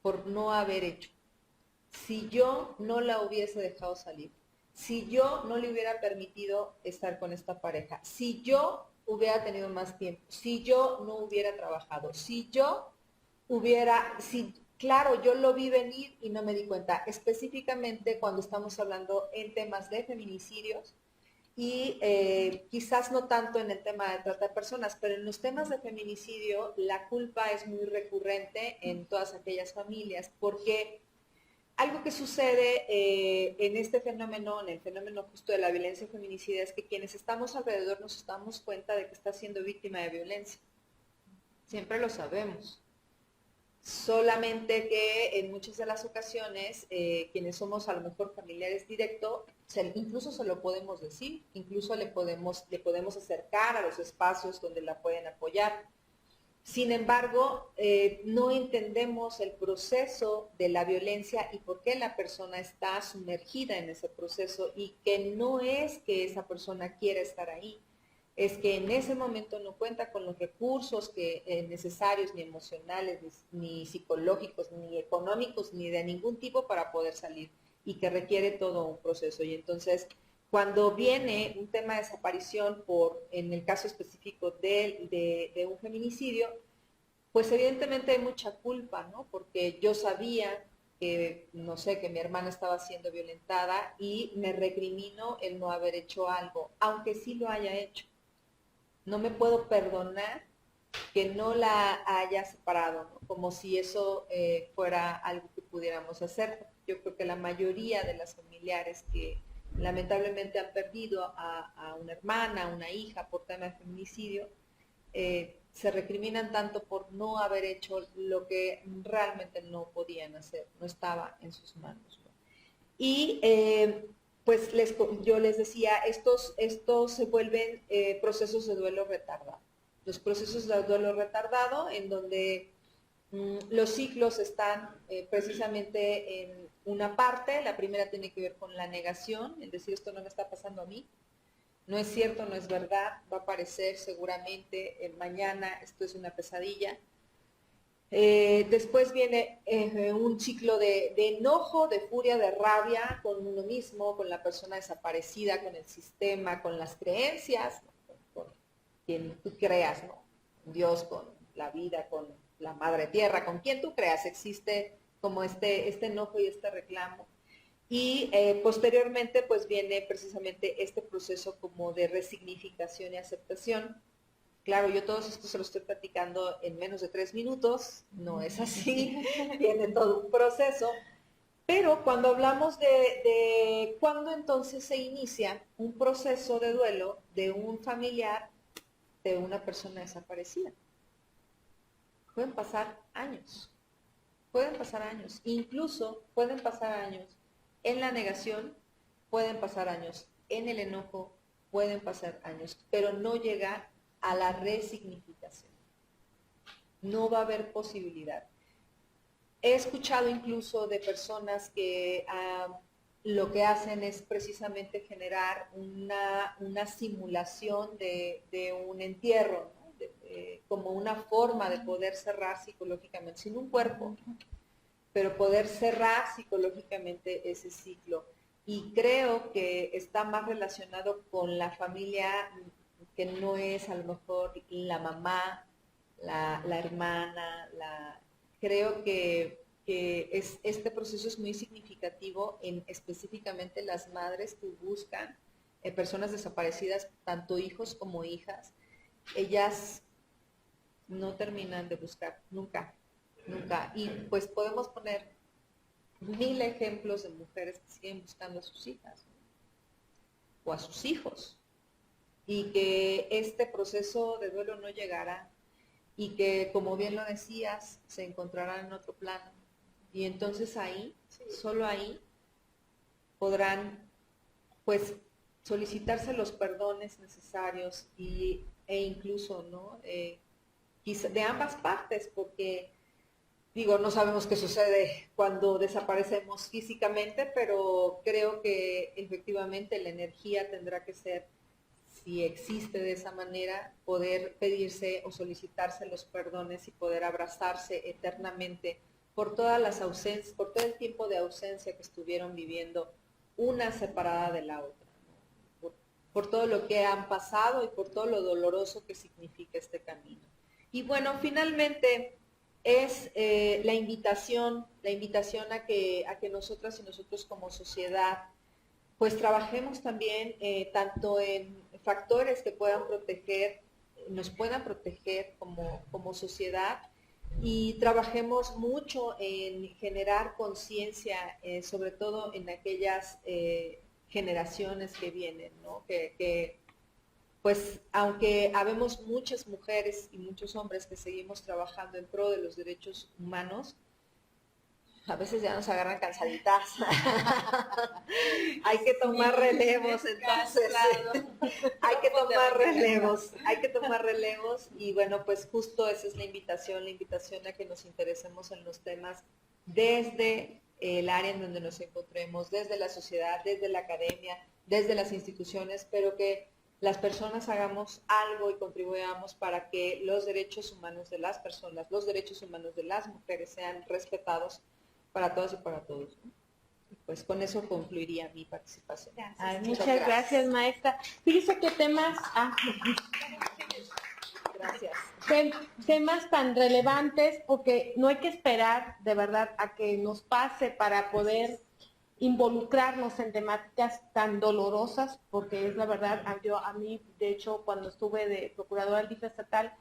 por no haber hecho. Si yo no la hubiese dejado salir, si yo no le hubiera permitido estar con esta pareja, si yo hubiera tenido más tiempo, si yo no hubiera trabajado, si yo hubiera, si, claro, yo lo vi venir y no me di cuenta, específicamente cuando estamos hablando en temas de feminicidios y quizás no tanto en el tema de trata de personas, pero en los temas de feminicidio la culpa es muy recurrente en todas aquellas familias porque algo que sucede en este fenómeno, en el fenómeno justo de la violencia feminicida, es que quienes estamos alrededor nos damos cuenta de que está siendo víctima de violencia. Siempre lo sabemos. Solamente que en muchas de las ocasiones, quienes somos a lo mejor familiares directos, incluso se lo podemos decir, incluso le podemos acercar a los espacios donde la pueden apoyar. Sin embargo, no entendemos el proceso de la violencia y por qué la persona está sumergida en ese proceso y que no es que esa persona quiera estar ahí, es que en ese momento no cuenta con los recursos necesarios, ni emocionales, ni psicológicos, ni económicos, ni de ningún tipo para poder salir y que requiere todo un proceso. Y entonces, cuando viene un tema de desaparición en el caso específico de un feminicidio, pues evidentemente hay mucha culpa, ¿no? Porque yo sabía que, no sé, que mi hermana estaba siendo violentada y me recrimino el no haber hecho algo, aunque sí lo haya hecho. No me puedo perdonar que no la haya separado, ¿no? Como si eso fuera algo que pudiéramos hacer. Yo creo que la mayoría de las familiares que lamentablemente han perdido a una hermana, a una hija por tema de feminicidio, se recriminan tanto por no haber hecho lo que realmente no podían hacer, no estaba en sus manos, ¿no? Y pues yo les decía, estos se vuelven procesos de duelo retardado. Los procesos de duelo retardado en donde los ciclos están precisamente en una parte, la primera tiene que ver con la negación, es decir, esto no me está pasando a mí, no es cierto, no es verdad, va a aparecer seguramente mañana, esto es una pesadilla. Después viene un ciclo de enojo, de furia, de rabia con uno mismo, con la persona desaparecida, con el sistema, con las creencias, ¿no? con quien tú creas, ¿no? Con Dios, con la vida, con la madre tierra, con quien tú creas, existe como este enojo y este reclamo. Y posteriormente pues viene precisamente este proceso como de resignificación y aceptación. Claro, yo todo esto se lo estoy platicando en menos de 3 minutos, no es así, tiene todo un proceso, pero cuando hablamos de cuándo entonces se inicia un proceso de duelo de un familiar de una persona desaparecida, pueden pasar años, incluso pueden pasar años en la negación, pueden pasar años en el enojo, pueden pasar años, pero no llegar a la resignificación. No va a haber posibilidad. He escuchado incluso de personas que lo que hacen es precisamente generar una simulación de un entierro, ¿no? Como una forma de poder cerrar psicológicamente, sin un cuerpo, pero poder cerrar psicológicamente ese ciclo. Y creo que está más relacionado con la familia que no es a lo mejor la mamá, la hermana, creo que este proceso es muy significativo en específicamente las madres que buscan personas desaparecidas, tanto hijos como hijas. Ellas no terminan de buscar, nunca. Y pues podemos poner 1000 ejemplos de mujeres que siguen buscando a sus hijas, ¿no? O a sus hijos, y que este proceso de duelo no llegará y que, como bien lo decías, se encontrarán en otro plano. Y entonces ahí, solo ahí, podrán pues solicitarse los perdones necesarios e incluso, ¿no? Quizá de ambas partes, porque digo, no sabemos qué sucede cuando desaparecemos físicamente, pero creo que efectivamente la energía tendrá que ser, si existe de esa manera, poder pedirse o solicitarse los perdones y poder abrazarse eternamente por todas las ausencias, por todo el tiempo de ausencia que estuvieron viviendo una separada de la otra, ¿no? por todo lo que han pasado y por todo lo doloroso que significa este camino. Y bueno, finalmente es la invitación a que nosotras y nosotros como sociedad pues trabajemos también tanto en factores que puedan proteger, nos puedan proteger como sociedad, y trabajemos mucho en generar conciencia, sobre todo en aquellas generaciones que vienen, ¿no? Que pues aunque habemos muchas mujeres y muchos hombres que seguimos trabajando en pro de los derechos humanos, a veces ya nos agarran cansaditas. Hay que tomar relevos, entonces. Hay que tomar relevos y bueno, pues justo esa es la invitación a que nos interesemos en los temas desde el área en donde nos encontremos, desde la sociedad, desde la academia, desde las instituciones, pero que las personas hagamos algo y contribuyamos para que los derechos humanos de las personas, los derechos humanos de las mujeres sean respetados para todas y para todos, ¿no? Pues con eso concluiría mi participación. Ay, muchas gracias, maestra. Fíjese qué temas, gracias. Temas tan relevantes, porque no hay que esperar de verdad a que nos pase para poder involucrarnos en temáticas tan dolorosas, porque es la verdad, a mí, de hecho, cuando estuve de procuradora del DIF estatal,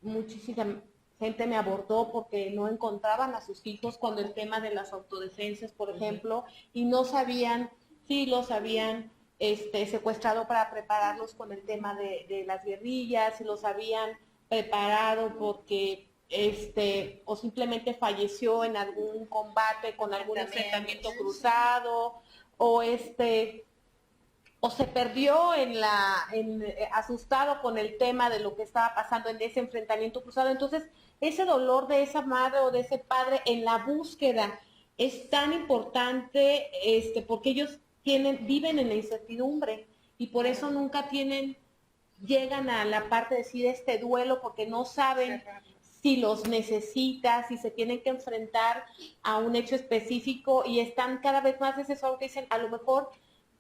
muchísima gente me abordó porque no encontraban a sus hijos cuando el tema de las autodefensas, por ejemplo, y no sabían si los habían secuestrado para prepararlos con el tema de las guerrillas, si los habían preparado porque o simplemente falleció en algún combate con algún enfrentamiento cruzado, o o se perdió asustado con el tema de lo que estaba pasando en ese enfrentamiento cruzado. Entonces, ese dolor de esa madre o de ese padre en la búsqueda es tan importante, porque ellos viven en la incertidumbre y por eso nunca llegan a la parte de decir duelo, porque no saben si los necesita, si se tienen que enfrentar a un hecho específico, y están cada vez más desesperados que dicen, a lo mejor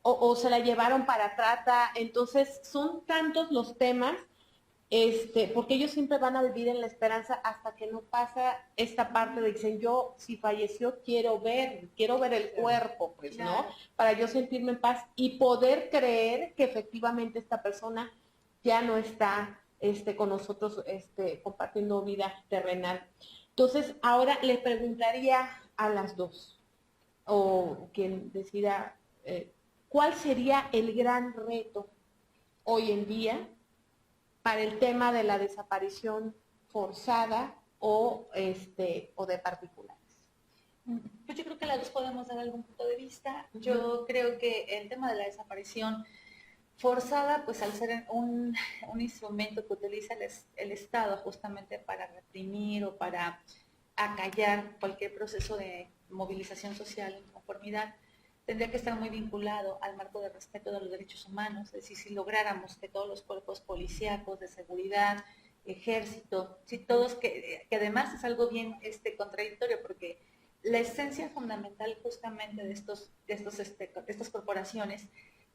o se la llevaron para trata. Entonces son tantos los temas, porque ellos siempre van a vivir en la esperanza hasta que no pasa esta parte de dicen, yo si falleció quiero ver el cuerpo, pues, ¿no? Para yo sentirme en paz y poder creer que efectivamente esta persona ya no está con nosotros compartiendo vida terrenal. Entonces, ahora le preguntaría a las dos, o quien decida, ¿cuál sería el gran reto hoy en día para el tema de la desaparición forzada o de particulares? Pues yo creo que las dos podemos dar algún punto de vista. Yo creo que el tema de la desaparición forzada, pues al ser un instrumento que utiliza el Estado justamente para reprimir o para acallar cualquier proceso de movilización social en conformidad, tendría que estar muy vinculado al marco de respeto de los derechos humanos. Es decir, si lográramos que todos los cuerpos policíacos, de seguridad, ejército, si todos, que además es algo bien contradictorio, porque la esencia fundamental justamente de estas corporaciones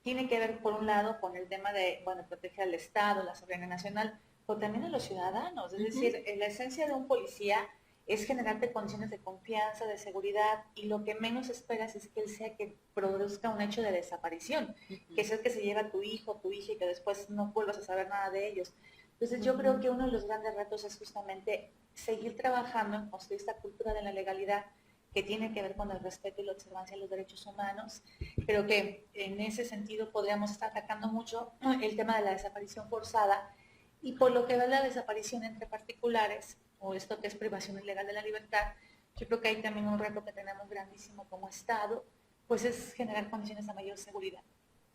tiene que ver, por un lado, con el tema de, bueno, proteger al Estado, la soberanía nacional, pero también a los ciudadanos. Es decir, la esencia de un policía es generarte condiciones de confianza, de seguridad, y lo que menos esperas es que él sea que produzca un hecho de desaparición, que es el que se lleva a tu hijo, tu hija, y que después no vuelvas a saber nada de ellos. Entonces yo creo que uno de los grandes retos es justamente seguir trabajando en construir esta cultura de la legalidad que tiene que ver con el respeto y la observancia de los derechos humanos. Creo que en ese sentido podríamos estar atacando mucho el tema de la desaparición forzada, y por lo que va la desaparición entre particulares, o esto que es privación ilegal de la libertad, yo creo que hay también un reto que tenemos grandísimo como Estado, pues es generar condiciones de mayor seguridad.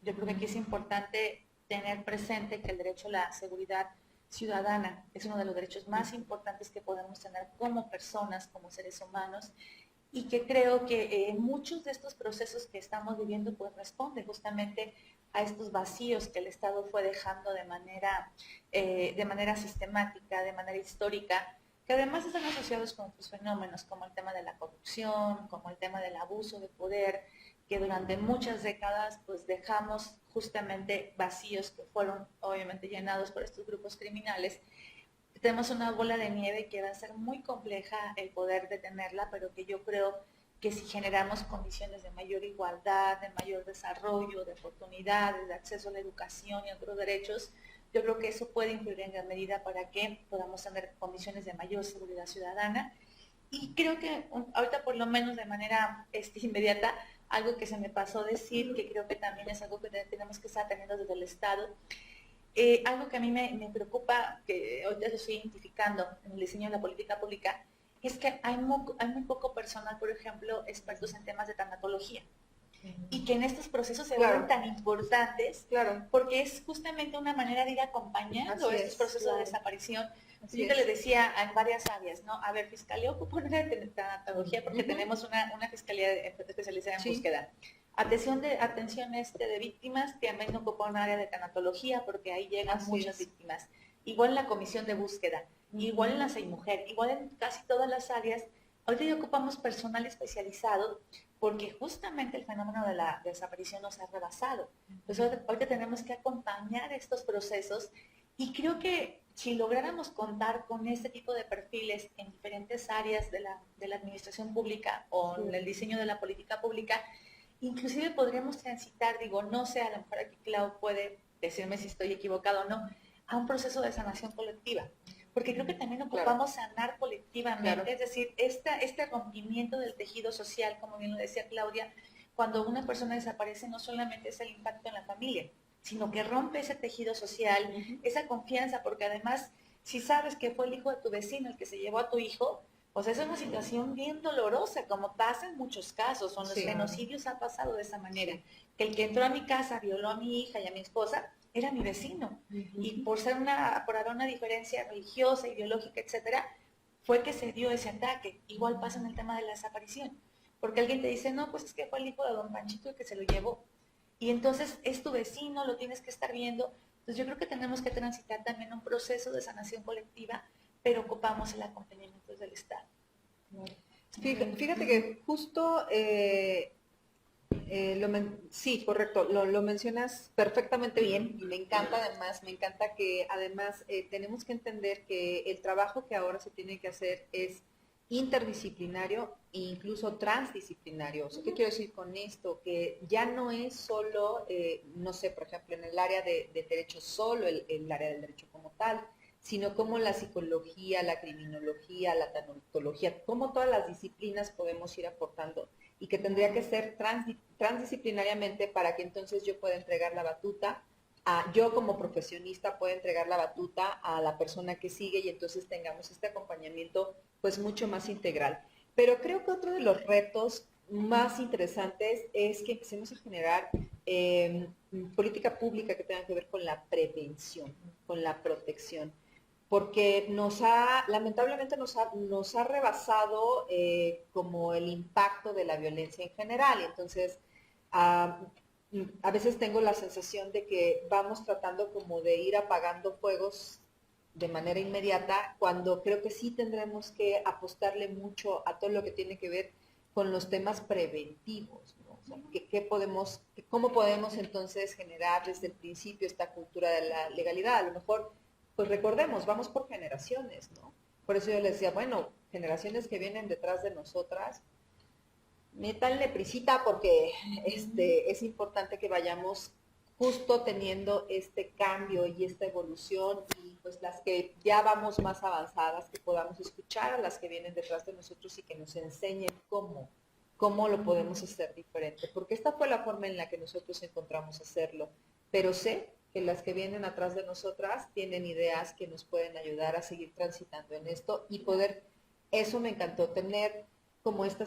Yo creo que aquí es importante tener presente que el derecho a la seguridad ciudadana es uno de los derechos más importantes que podemos tener como personas, como seres humanos, y que creo que muchos de estos procesos que estamos viviendo pues responden justamente a estos vacíos que el Estado fue dejando de manera sistemática, de manera histórica, que además están asociados con otros fenómenos como el tema de la corrupción, como el tema del abuso de poder, que durante muchas décadas pues dejamos justamente vacíos que fueron obviamente llenados por estos grupos criminales. Tenemos una bola de nieve que va a ser muy compleja el poder detenerla, pero que yo creo que si generamos condiciones de mayor igualdad, de mayor desarrollo, de oportunidades, de acceso a la educación y a otros derechos, yo creo que eso puede influir en gran medida para que podamos tener condiciones de mayor seguridad ciudadana. Y creo que ahorita por lo menos de manera inmediata, algo que se me pasó decir, que creo que también es algo que tenemos que estar teniendo desde el Estado, algo que a mí me preocupa, que hoy ya lo estoy identificando en el diseño de la política pública, es que hay muy poco personal, por ejemplo, expertos en temas de tanatología. Y que en estos procesos se vuelven tan importantes, porque es justamente una manera de ir acompañando estos procesos de desaparición. Yo te le decía en varias áreas, ¿no? A ver, Fiscalía ocupa un área de tanatología porque tenemos una fiscalía especializada en búsqueda. Atención de víctimas, también ocupa un área de tanatología porque ahí llegan muchas víctimas. Igual en la comisión de búsqueda, igual en la SEIMujer, igual en casi todas las áreas. Ahorita ya ocupamos personal especializado porque justamente el fenómeno de la desaparición nos ha rebasado. Entonces ahorita tenemos que acompañar estos procesos y creo que si lográramos contar con este tipo de perfiles en diferentes áreas de la administración pública o en el diseño de la política pública, inclusive podríamos transitar, digo, no sé, a lo mejor aquí Clau puede decirme si estoy equivocado o no, a un proceso de sanación colectiva. Porque creo que también ocupamos sanar colectivamente, es decir, este rompimiento del tejido social, como bien lo decía Claudia, cuando una persona desaparece no solamente es el impacto en la familia, sino que rompe ese tejido social, esa confianza, porque además, si sabes que fue el hijo de tu vecino el que se llevó a tu hijo, pues es una situación bien dolorosa, como pasa en muchos casos, en los genocidios ha pasado de esa manera, que el que entró a mi casa, violó a mi hija y a mi esposa, era mi vecino, y por haber una diferencia religiosa, ideológica, etcétera, fue que se dio ese ataque. Igual pasa en el tema de la desaparición, porque alguien te dice, no, pues es que fue el hijo de don Panchito el que se lo llevó, y entonces es tu vecino, lo tienes que estar viendo. Entonces yo creo que tenemos que transitar también un proceso de sanación colectiva, pero ocupamos el acompañamiento del Estado. Fíjate que justo, sí, correcto, lo mencionas perfectamente bien y me encanta que además tenemos que entender que el trabajo que ahora se tiene que hacer es interdisciplinario e incluso transdisciplinario. O sea, ¿qué quiero decir con esto? Que ya no es solo, no sé, por ejemplo, en el área de derecho solo, el área del derecho como tal, sino como la psicología, la criminología, la tanatología, cómo todas las disciplinas podemos ir aportando y que tendría que ser transdisciplinariamente para que entonces yo pueda entregar la batuta, yo como profesionista pueda entregar la batuta a la persona que sigue y entonces tengamos este acompañamiento pues mucho más integral. Pero creo que otro de los retos más interesantes es que empecemos a generar política pública que tenga que ver con la prevención, con la protección, porque lamentablemente nos ha rebasado como el impacto de la violencia en general. Entonces, a veces tengo la sensación de que vamos tratando como de ir apagando fuegos de manera inmediata, cuando creo que sí tendremos que apostarle mucho a todo lo que tiene que ver con los temas preventivos, ¿no? O sea, ¿cómo podemos entonces generar desde el principio esta cultura de la legalidad? A lo mejor, pues recordemos, vamos por generaciones, ¿no? Por eso yo les decía, bueno, generaciones que vienen detrás de nosotras, métanle prisita porque es importante que vayamos justo teniendo este cambio y esta evolución, y pues las que ya vamos más avanzadas, que podamos escuchar a las que vienen detrás de nosotros y que nos enseñen cómo lo podemos hacer diferente, porque esta fue la forma en la que nosotros encontramos hacerlo, pero sé que las que vienen atrás de nosotras tienen ideas que nos pueden ayudar a seguir transitando en esto y poder, eso me encantó, tener como esta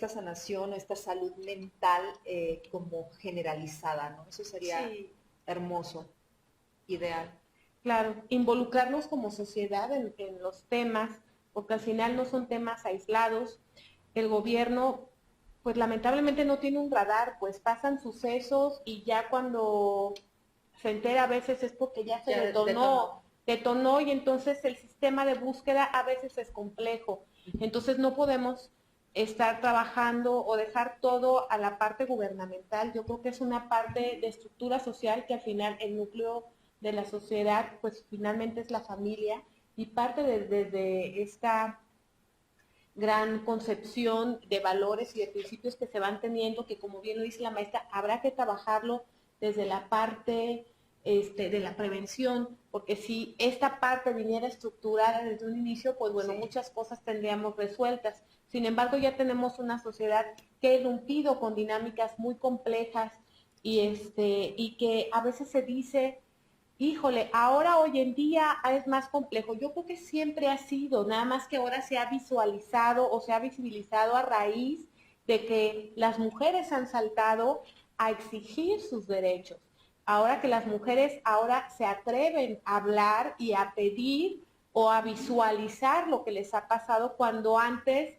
sanación, esta salud mental como generalizada, ¿no? Eso sería hermoso, ideal. Claro, involucrarnos como sociedad en los temas, porque al final no son temas aislados. El gobierno, pues lamentablemente no tiene un radar, pues pasan sucesos y ya cuando se entera a veces es porque ya se detonó y entonces el sistema de búsqueda a veces es complejo. Entonces no podemos estar trabajando o dejar todo a la parte gubernamental. Yo creo que es una parte de estructura social que al final el núcleo de la sociedad, pues finalmente es la familia y parte de esta gran concepción de valores y de principios que se van teniendo, que como bien lo dice la maestra, habrá que trabajarlo desde la parte de la prevención, porque si esta parte viniera estructurada desde un inicio, pues bueno, muchas cosas tendríamos resueltas. Sin embargo, ya tenemos una sociedad que ha irrumpido con dinámicas muy complejas y que a veces se dice, híjole, ahora hoy en día es más complejo. Yo creo que siempre ha sido, nada más que ahora se ha visualizado o se ha visibilizado a raíz de que las mujeres han saltado a exigir sus derechos. Ahora que las mujeres ahora se atreven a hablar y a pedir o a visualizar lo que les ha pasado cuando antes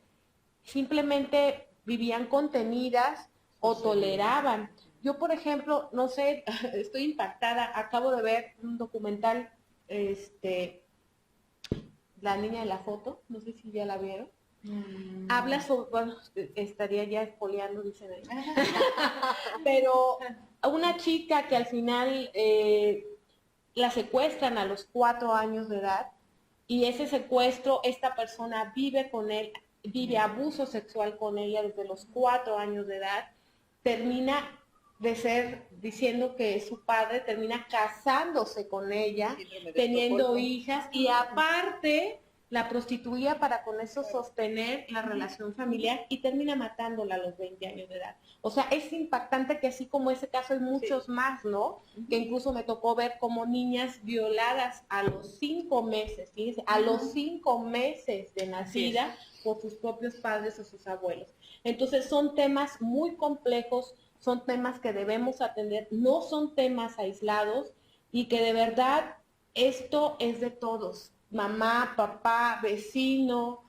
simplemente vivían contenidas o toleraban. Yo, por ejemplo, no sé, estoy impactada, acabo de ver un documental, La niña de la foto, no sé si ya la vieron. Habla sobre, bueno, estaría ya espoleando, dicen ahí. Pero una chica que al final la secuestran a los 4 años de edad y ese secuestro, esta persona vive con él, vive abuso sexual con ella desde los 4 años de edad, termina de ser diciendo que su padre termina casándose con ella, teniendo hijas y aparte la prostituía para con eso sostener la relación familiar y termina matándola a los 20 años de edad. O sea, es impactante que así como ese caso hay muchos más, ¿no? Que incluso me tocó ver como niñas violadas a los 5 meses, fíjense, a los 5 meses de nacida por sus propios padres o sus abuelos. Entonces son temas muy complejos, son temas que debemos atender, no son temas aislados y que de verdad esto es de todos, mamá, papá, vecino,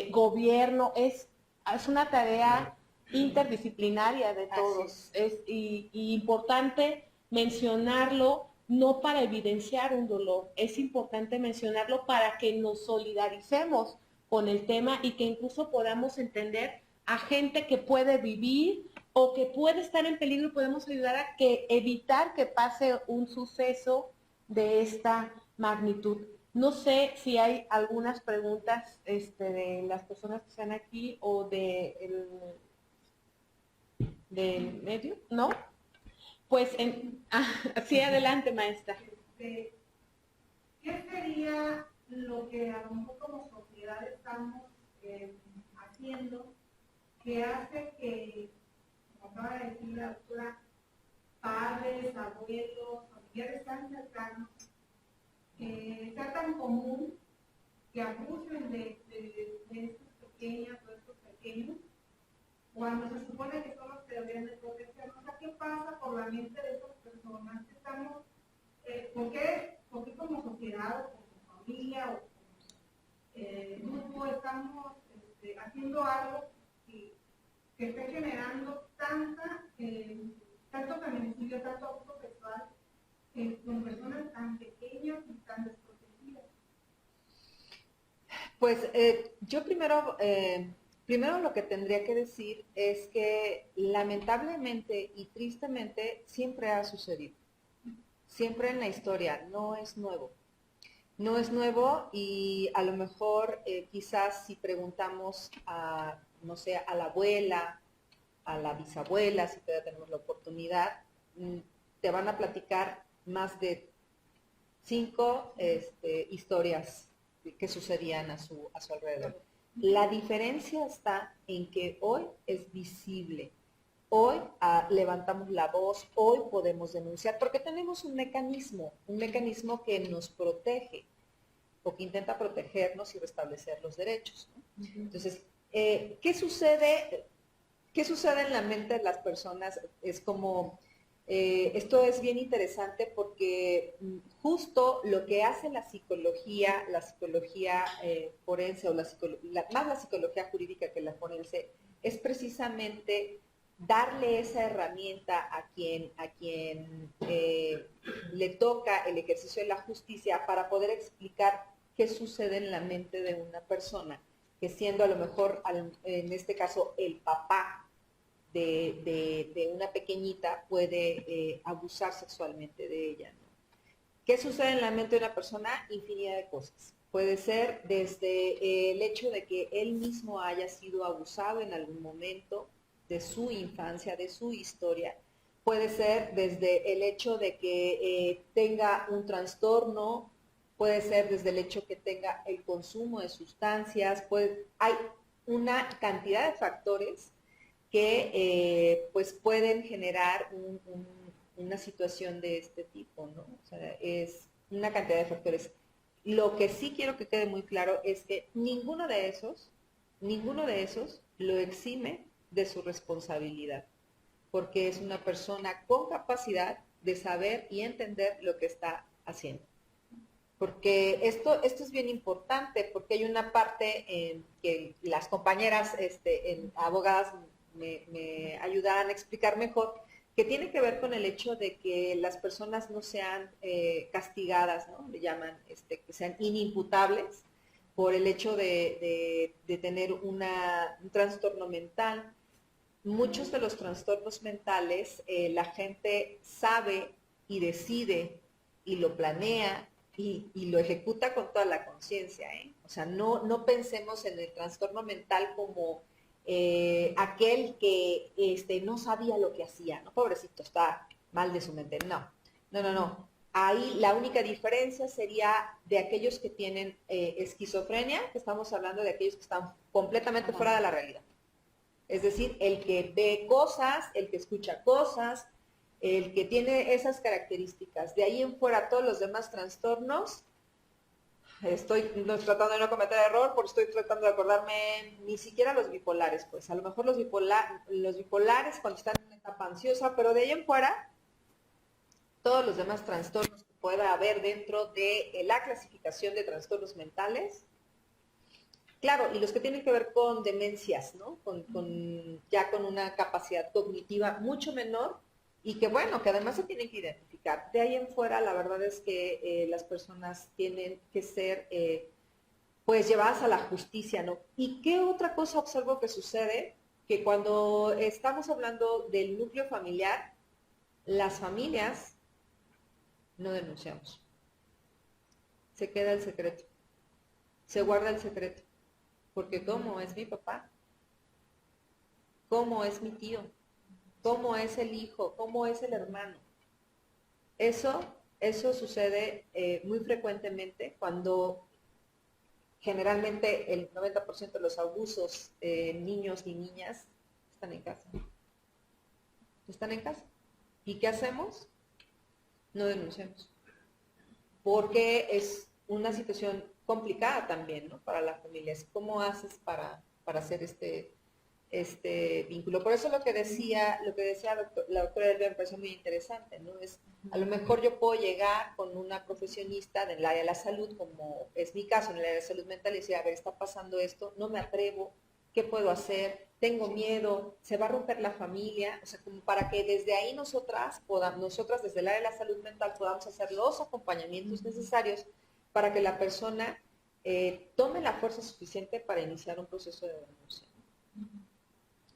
gobierno, es una tarea interdisciplinaria de todos. Y importante mencionarlo no para evidenciar un dolor, es importante mencionarlo para que nos solidaricemos con el tema y que incluso podamos entender a gente que puede vivir o que puede estar en peligro y podemos ayudar a evitar que pase un suceso de esta magnitud. No sé si hay algunas preguntas de las personas que están aquí o del medio, ¿no? Pues, sí, adelante, maestra. ¿Qué sería lo que a lo mejor como sociedad estamos haciendo que hace que, como acaba de decir la doctora, padres, abuelos, familiares tan cercanos, sea tan común que abusen de estas pequeñas o estos pequeños, cuando se supone que son los que deberían de protegernos? O sea, ¿qué pasa por la mente de esas personas que estamos, por qué como sociedad o como familia o como grupo estamos haciendo algo que esté generando tanto feminicidio, tanto abuso sexual con personas tan pequeñas y tan desprotegidas? Pues yo primero lo que tendría que decir es que lamentablemente y tristemente siempre ha sucedido. Siempre en la historia, no es nuevo. No es nuevo y a lo mejor quizás si preguntamos no sé, a la abuela, a la bisabuela, si todavía tenemos la oportunidad, te van a platicar más de 5 historias que sucedían a su alrededor. La diferencia está en que hoy es visible. Hoy levantamos la voz, hoy podemos denunciar, porque tenemos un mecanismo que nos protege o que intenta protegernos y restablecer los derechos, ¿no? Entonces, ¿qué sucede en la mente de las personas? Es como, esto es bien interesante porque justo lo que hace la psicología forense, o más la psicología jurídica que la forense, es precisamente darle esa herramienta a quien le toca el ejercicio de la justicia para poder explicar qué sucede en la mente de una persona, que siendo a lo mejor, en este caso, el papá de una pequeñita puede abusar sexualmente de ella, ¿no? ¿Qué sucede en la mente de una persona? Infinidad de cosas. Puede ser desde el hecho de que él mismo haya sido abusado en algún momento de su infancia, de su historia. Puede ser desde el hecho de que tenga un trastorno, puede ser desde el hecho que tenga el consumo de sustancias, hay una cantidad de factores que pues pueden generar una situación de este tipo, ¿no? O sea, es una cantidad de factores. Lo que sí quiero que quede muy claro es que ninguno de esos lo exime de su responsabilidad, porque es una persona con capacidad de saber y entender lo que está haciendo. Porque esto es bien importante, porque hay una parte en que las compañeras abogadas me ayudarán a explicar mejor, que tiene que ver con el hecho de que las personas no sean castigadas, ¿no? Le llaman, que sean inimputables por el hecho de tener un trastorno mental. Muchos de los trastornos mentales, la gente sabe y decide y lo planea y lo ejecuta con toda la conciencia, ¿eh? O sea, no pensemos en el trastorno mental como aquel que no sabía lo que hacía, ¿no? Pobrecito, está mal de su mente. No. Ahí la única diferencia sería de aquellos que tienen esquizofrenia, que estamos hablando de aquellos que están completamente fuera de la realidad. Es decir, el que ve cosas, el que escucha cosas, el que tiene esas características. De ahí en fuera, todos los demás trastornos, estoy tratando de no cometer error, porque estoy tratando de acordarme, ni siquiera los bipolares, pues a lo mejor los bipolares cuando están en una etapa ansiosa, pero de ahí en fuera, todos los demás trastornos que pueda haber dentro de la clasificación de trastornos mentales. Claro, y los que tienen que ver con demencias, ¿no? Ya con una capacidad cognitiva mucho menor y que, bueno, que además se tienen que identificar. De ahí en fuera, la verdad es que las personas tienen que ser, pues, llevadas a la justicia, ¿no? ¿Y qué otra cosa observo que sucede? Que cuando estamos hablando del núcleo familiar, las familias no denunciamos. Se queda el secreto. Se guarda el secreto. Porque ¿cómo es mi papá? ¿Cómo es mi tío? ¿Cómo es el hijo? ¿Cómo es el hermano? Eso sucede muy frecuentemente cuando generalmente el 90% de los abusos niños y niñas están en casa. Están en casa. ¿Y qué hacemos? No denunciamos. Porque es una situación complicada también, ¿no? Para las familias. ¿Cómo haces para hacer este vínculo? Por eso lo que decía la doctora Elvia me pareció muy interesante, ¿no? Es, a lo mejor yo puedo llegar con una profesionista del área de la salud, como es mi caso en el área de salud mental, y decir, a ver, está pasando esto, no me atrevo, ¿qué puedo hacer? Tengo miedo, se va a romper la familia, o sea, como para que desde ahí nosotras desde el área de la salud mental podamos hacer los acompañamientos necesarios para que la persona tome la fuerza suficiente para iniciar un proceso de denuncia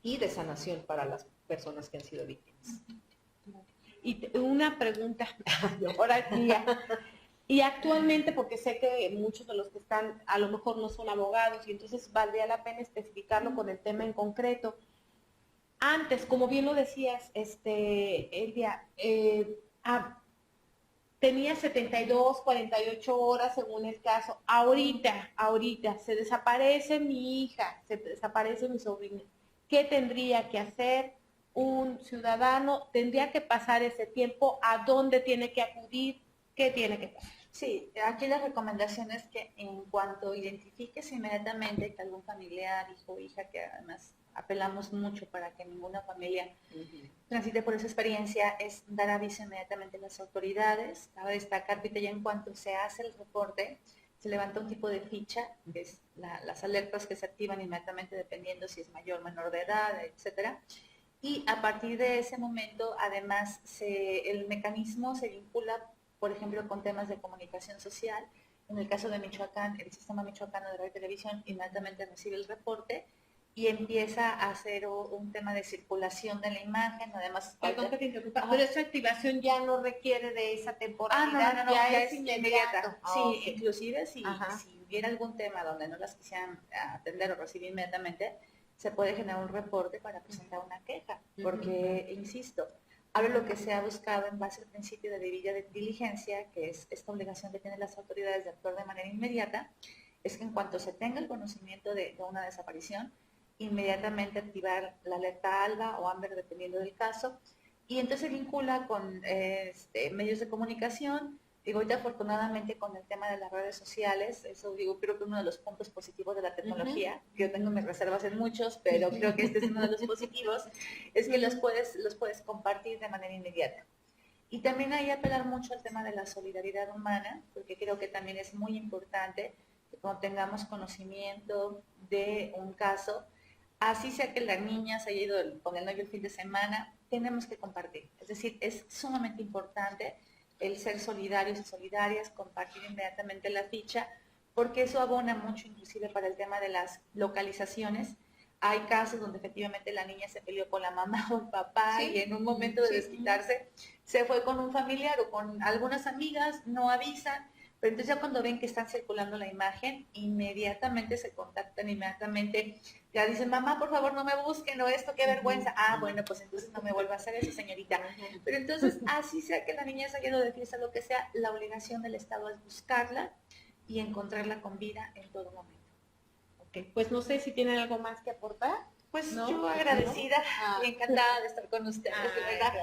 y de sanación para las personas que han sido víctimas. Y una pregunta, ahora tía, y actualmente, porque sé que muchos de los que están a lo mejor no son abogados, y entonces valdría la pena especificarlo con el tema en concreto. Antes, como bien lo decías, Elvia, tenía 72, 48 horas según el caso. Ahorita, se desaparece mi hija, se desaparece mi sobrina. ¿Qué tendría que hacer un ciudadano? ¿Tendría que pasar ese tiempo? ¿A dónde tiene que acudir? ¿Qué tiene que pasar? Sí, aquí la recomendación es que en cuanto identifiques inmediatamente que algún familiar, hijo o hija, que además apelamos mucho para que ninguna familia transite por esa experiencia, es dar aviso inmediatamente a las autoridades. Cabe destacar que ya en cuanto se hace el reporte, se levanta un tipo de ficha, que es las alertas que se activan inmediatamente dependiendo si es mayor o menor de edad, etcétera. Y a partir de ese momento, además, el mecanismo se vincula, por ejemplo, con temas de comunicación social. En el caso de Michoacán, el sistema michoacano de radio y televisión inmediatamente recibe el reporte y empieza a hacer un tema de circulación de la imagen. Además, perdón que te interrumpa, pero esa activación ya no requiere de esa temporalidad, no, ya es inmediata. Sí, Okay. inclusive si hubiera algún tema donde no las quisieran atender o recibir inmediatamente, se puede generar un reporte para presentar una queja, porque, insisto, ahora lo que se ha buscado en base al principio de debida diligencia, que es esta obligación que tienen las autoridades de actuar de manera inmediata, es que en cuanto se tenga el conocimiento de una desaparición, inmediatamente activar la alerta ALBA o AMBER, dependiendo del caso, y entonces se vincula con medios de comunicación. Digo, ahorita afortunadamente con el tema de las redes sociales, eso digo, creo que uno de los puntos positivos de la tecnología, yo tengo mis reservas en muchos, pero creo que este es uno de los positivos, es que los puedes compartir de manera inmediata. Y también ahí apelar mucho al tema de la solidaridad humana, porque creo que también es muy importante que cuando tengamos conocimiento de un caso, así sea que la niña se haya ido con el novio el fin de semana, tenemos que compartir. Es decir, es sumamente importante el ser solidarios y solidarias, compartir inmediatamente la ficha, porque eso abona mucho inclusive para el tema de las localizaciones. Hay casos donde efectivamente la niña se peleó con la mamá o el papá y en un momento de desquitarse se fue con un familiar o con algunas amigas, no avisan, pero entonces ya cuando ven que están circulando la imagen, inmediatamente se contactan, inmediatamente ya dicen, mamá, por favor no me busquen, o esto, qué vergüenza. Bueno, pues entonces no me vuelva a hacer eso, señorita. Pero entonces, así sea que la niña se haya ido de fiesta, lo que sea, la obligación del Estado es buscarla y encontrarla con vida en todo momento. Ok, pues no sé si tienen algo más que aportar. Pues ¿no? yo agradecida y encantada de estar con ustedes, de verdad.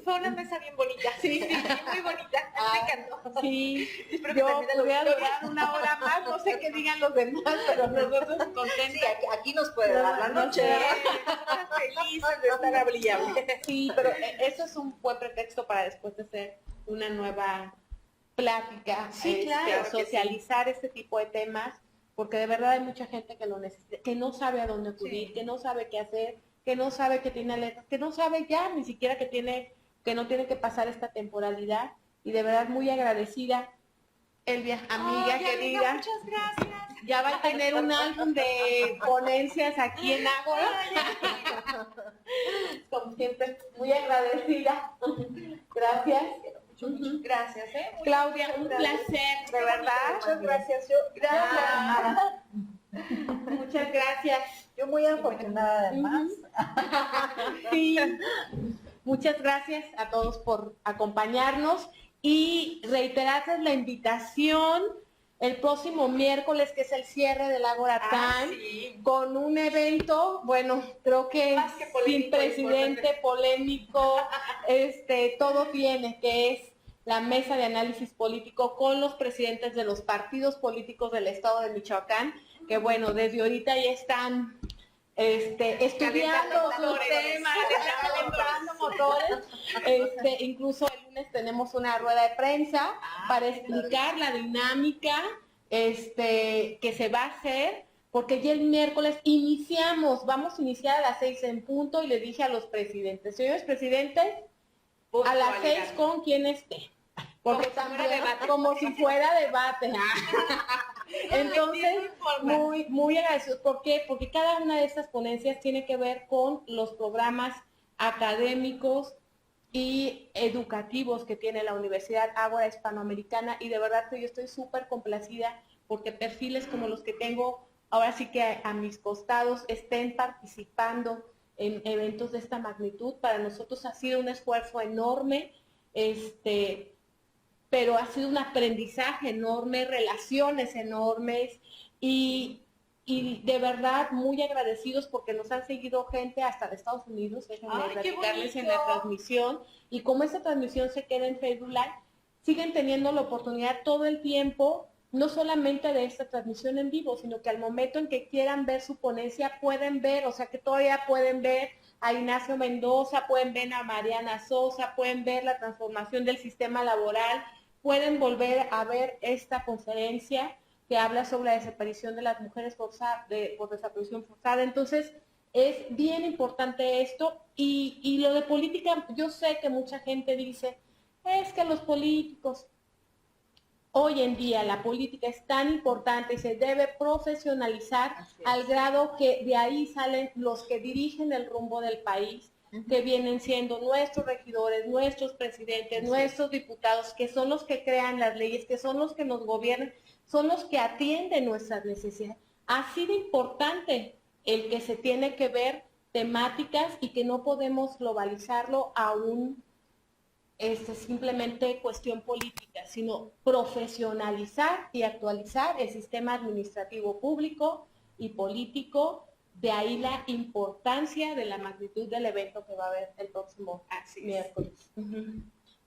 Fue una mesa bien bonita. Sí, muy bonita. Me encantó. Sí, yo podría durar una hora más, no sé qué digan los demás, pero nosotros contentos. Sí, aquí nos puede dar la noche. Felices de estar hablando. Sí, pero eso es un buen pretexto para después de hacer una nueva plática, claro, socializar este tipo de temas, porque de verdad hay mucha gente que lo necesita, que no sabe a dónde acudir, que no sabe qué hacer, que no sabe que tiene alertas, que no sabe ya ni siquiera que no tiene que pasar esta temporalidad, y de verdad muy agradecida, Elvia, amiga querida. Muchas gracias. Ya va a tener un álbum de ponencias aquí en Ágora. Como siempre, muy agradecida. Gracias. Muchas gracias. Claudia, un placer, de verdad. Muchas gracias. Muchas gracias. Yo muy afortunada además. Sí. Muchas gracias a todos por acompañarnos y reiterarles la invitación el próximo miércoles, que es el cierre del Ágora Time, con un evento, bueno, creo que sin precedente, polémico, todo tiene, que es la mesa de análisis político con los presidentes de los partidos políticos del estado de Michoacán, que bueno, desde ahorita ya están estudiando los temas, calentando motores. Incluso el lunes tenemos una rueda de prensa para explicar la dinámica que se va a hacer, porque ya el miércoles vamos a iniciar a las 6 en punto, y le dije a los presidentes, señores presidentes, a las 6 con quien esté, porque también como si fuera debate. Entonces, muy agradecidos. ¿Por qué? Porque cada una de estas ponencias tiene que ver con los programas académicos y educativos que tiene la Universidad Ágora Hispanoamericana, y de verdad que yo estoy súper complacida porque perfiles como los que tengo ahora sí que a mis costados estén participando en eventos de esta magnitud. Para nosotros ha sido un esfuerzo enorme, pero ha sido un aprendizaje enorme, relaciones enormes, y de verdad muy agradecidos porque nos han seguido gente hasta de Estados Unidos, déjenme platicarles en la transmisión, y como esta transmisión se queda en Facebook Live, siguen teniendo la oportunidad todo el tiempo, no solamente de esta transmisión en vivo, sino que al momento en que quieran ver su ponencia pueden ver, o sea que todavía pueden ver a Ignacio Mendoza, pueden ver a Mariana Sosa, pueden ver la transformación del sistema laboral, pueden volver a ver esta conferencia que habla sobre la desaparición de las mujeres por desaparición forzada. Entonces, es bien importante esto. Y lo de política, yo sé que mucha gente dice, es que los políticos, hoy en día la política es tan importante y se debe profesionalizar al grado que de ahí salen los que dirigen el rumbo del país, que vienen siendo nuestros regidores, nuestros presidentes, nuestros diputados, que son los que crean las leyes, que son los que nos gobiernan, son los que atienden nuestras necesidades. Así de importante el que se tiene que ver temáticas y que no podemos globalizarlo a un simplemente cuestión política, sino profesionalizar y actualizar el sistema administrativo público y político. De ahí la importancia de la magnitud del evento que va a haber el próximo miércoles.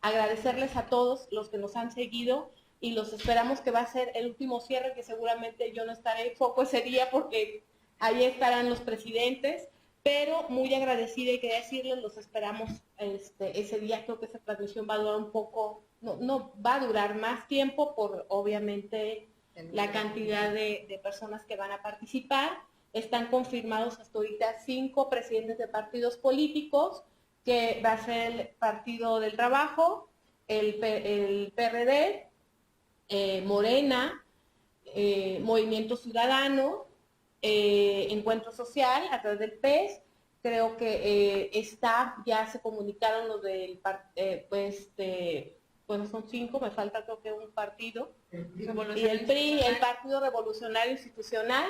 Agradecerles a todos los que nos han seguido y los esperamos, que va a ser el último cierre, que seguramente yo no estaré foco ese día porque ahí estarán los presidentes, pero muy agradecida y quería decirles, los esperamos ese día. Creo que esa transmisión va a durar un poco, no va a durar más tiempo por obviamente la cantidad de personas que van a participar. Están confirmados hasta ahorita 5 presidentes de partidos políticos, que va a ser el Partido del Trabajo, el PRD, Morena, Movimiento Ciudadano, Encuentro Social a través del PES. Creo que ya se comunicaron los del bueno, son 5, me falta creo que un partido, y el PRI, el Partido Revolucionario Institucional,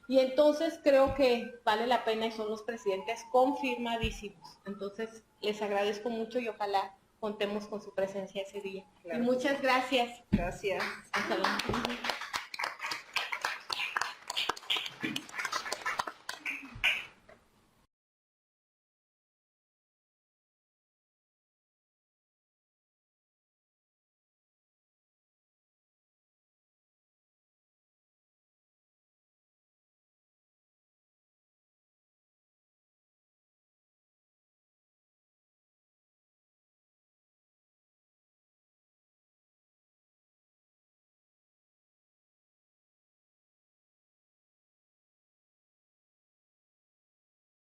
y entonces creo que vale la pena y son los presidentes confirmadísimos. Entonces les agradezco mucho y ojalá contemos con su presencia ese día. Claro. Y muchas gracias. Gracias. Hasta luego.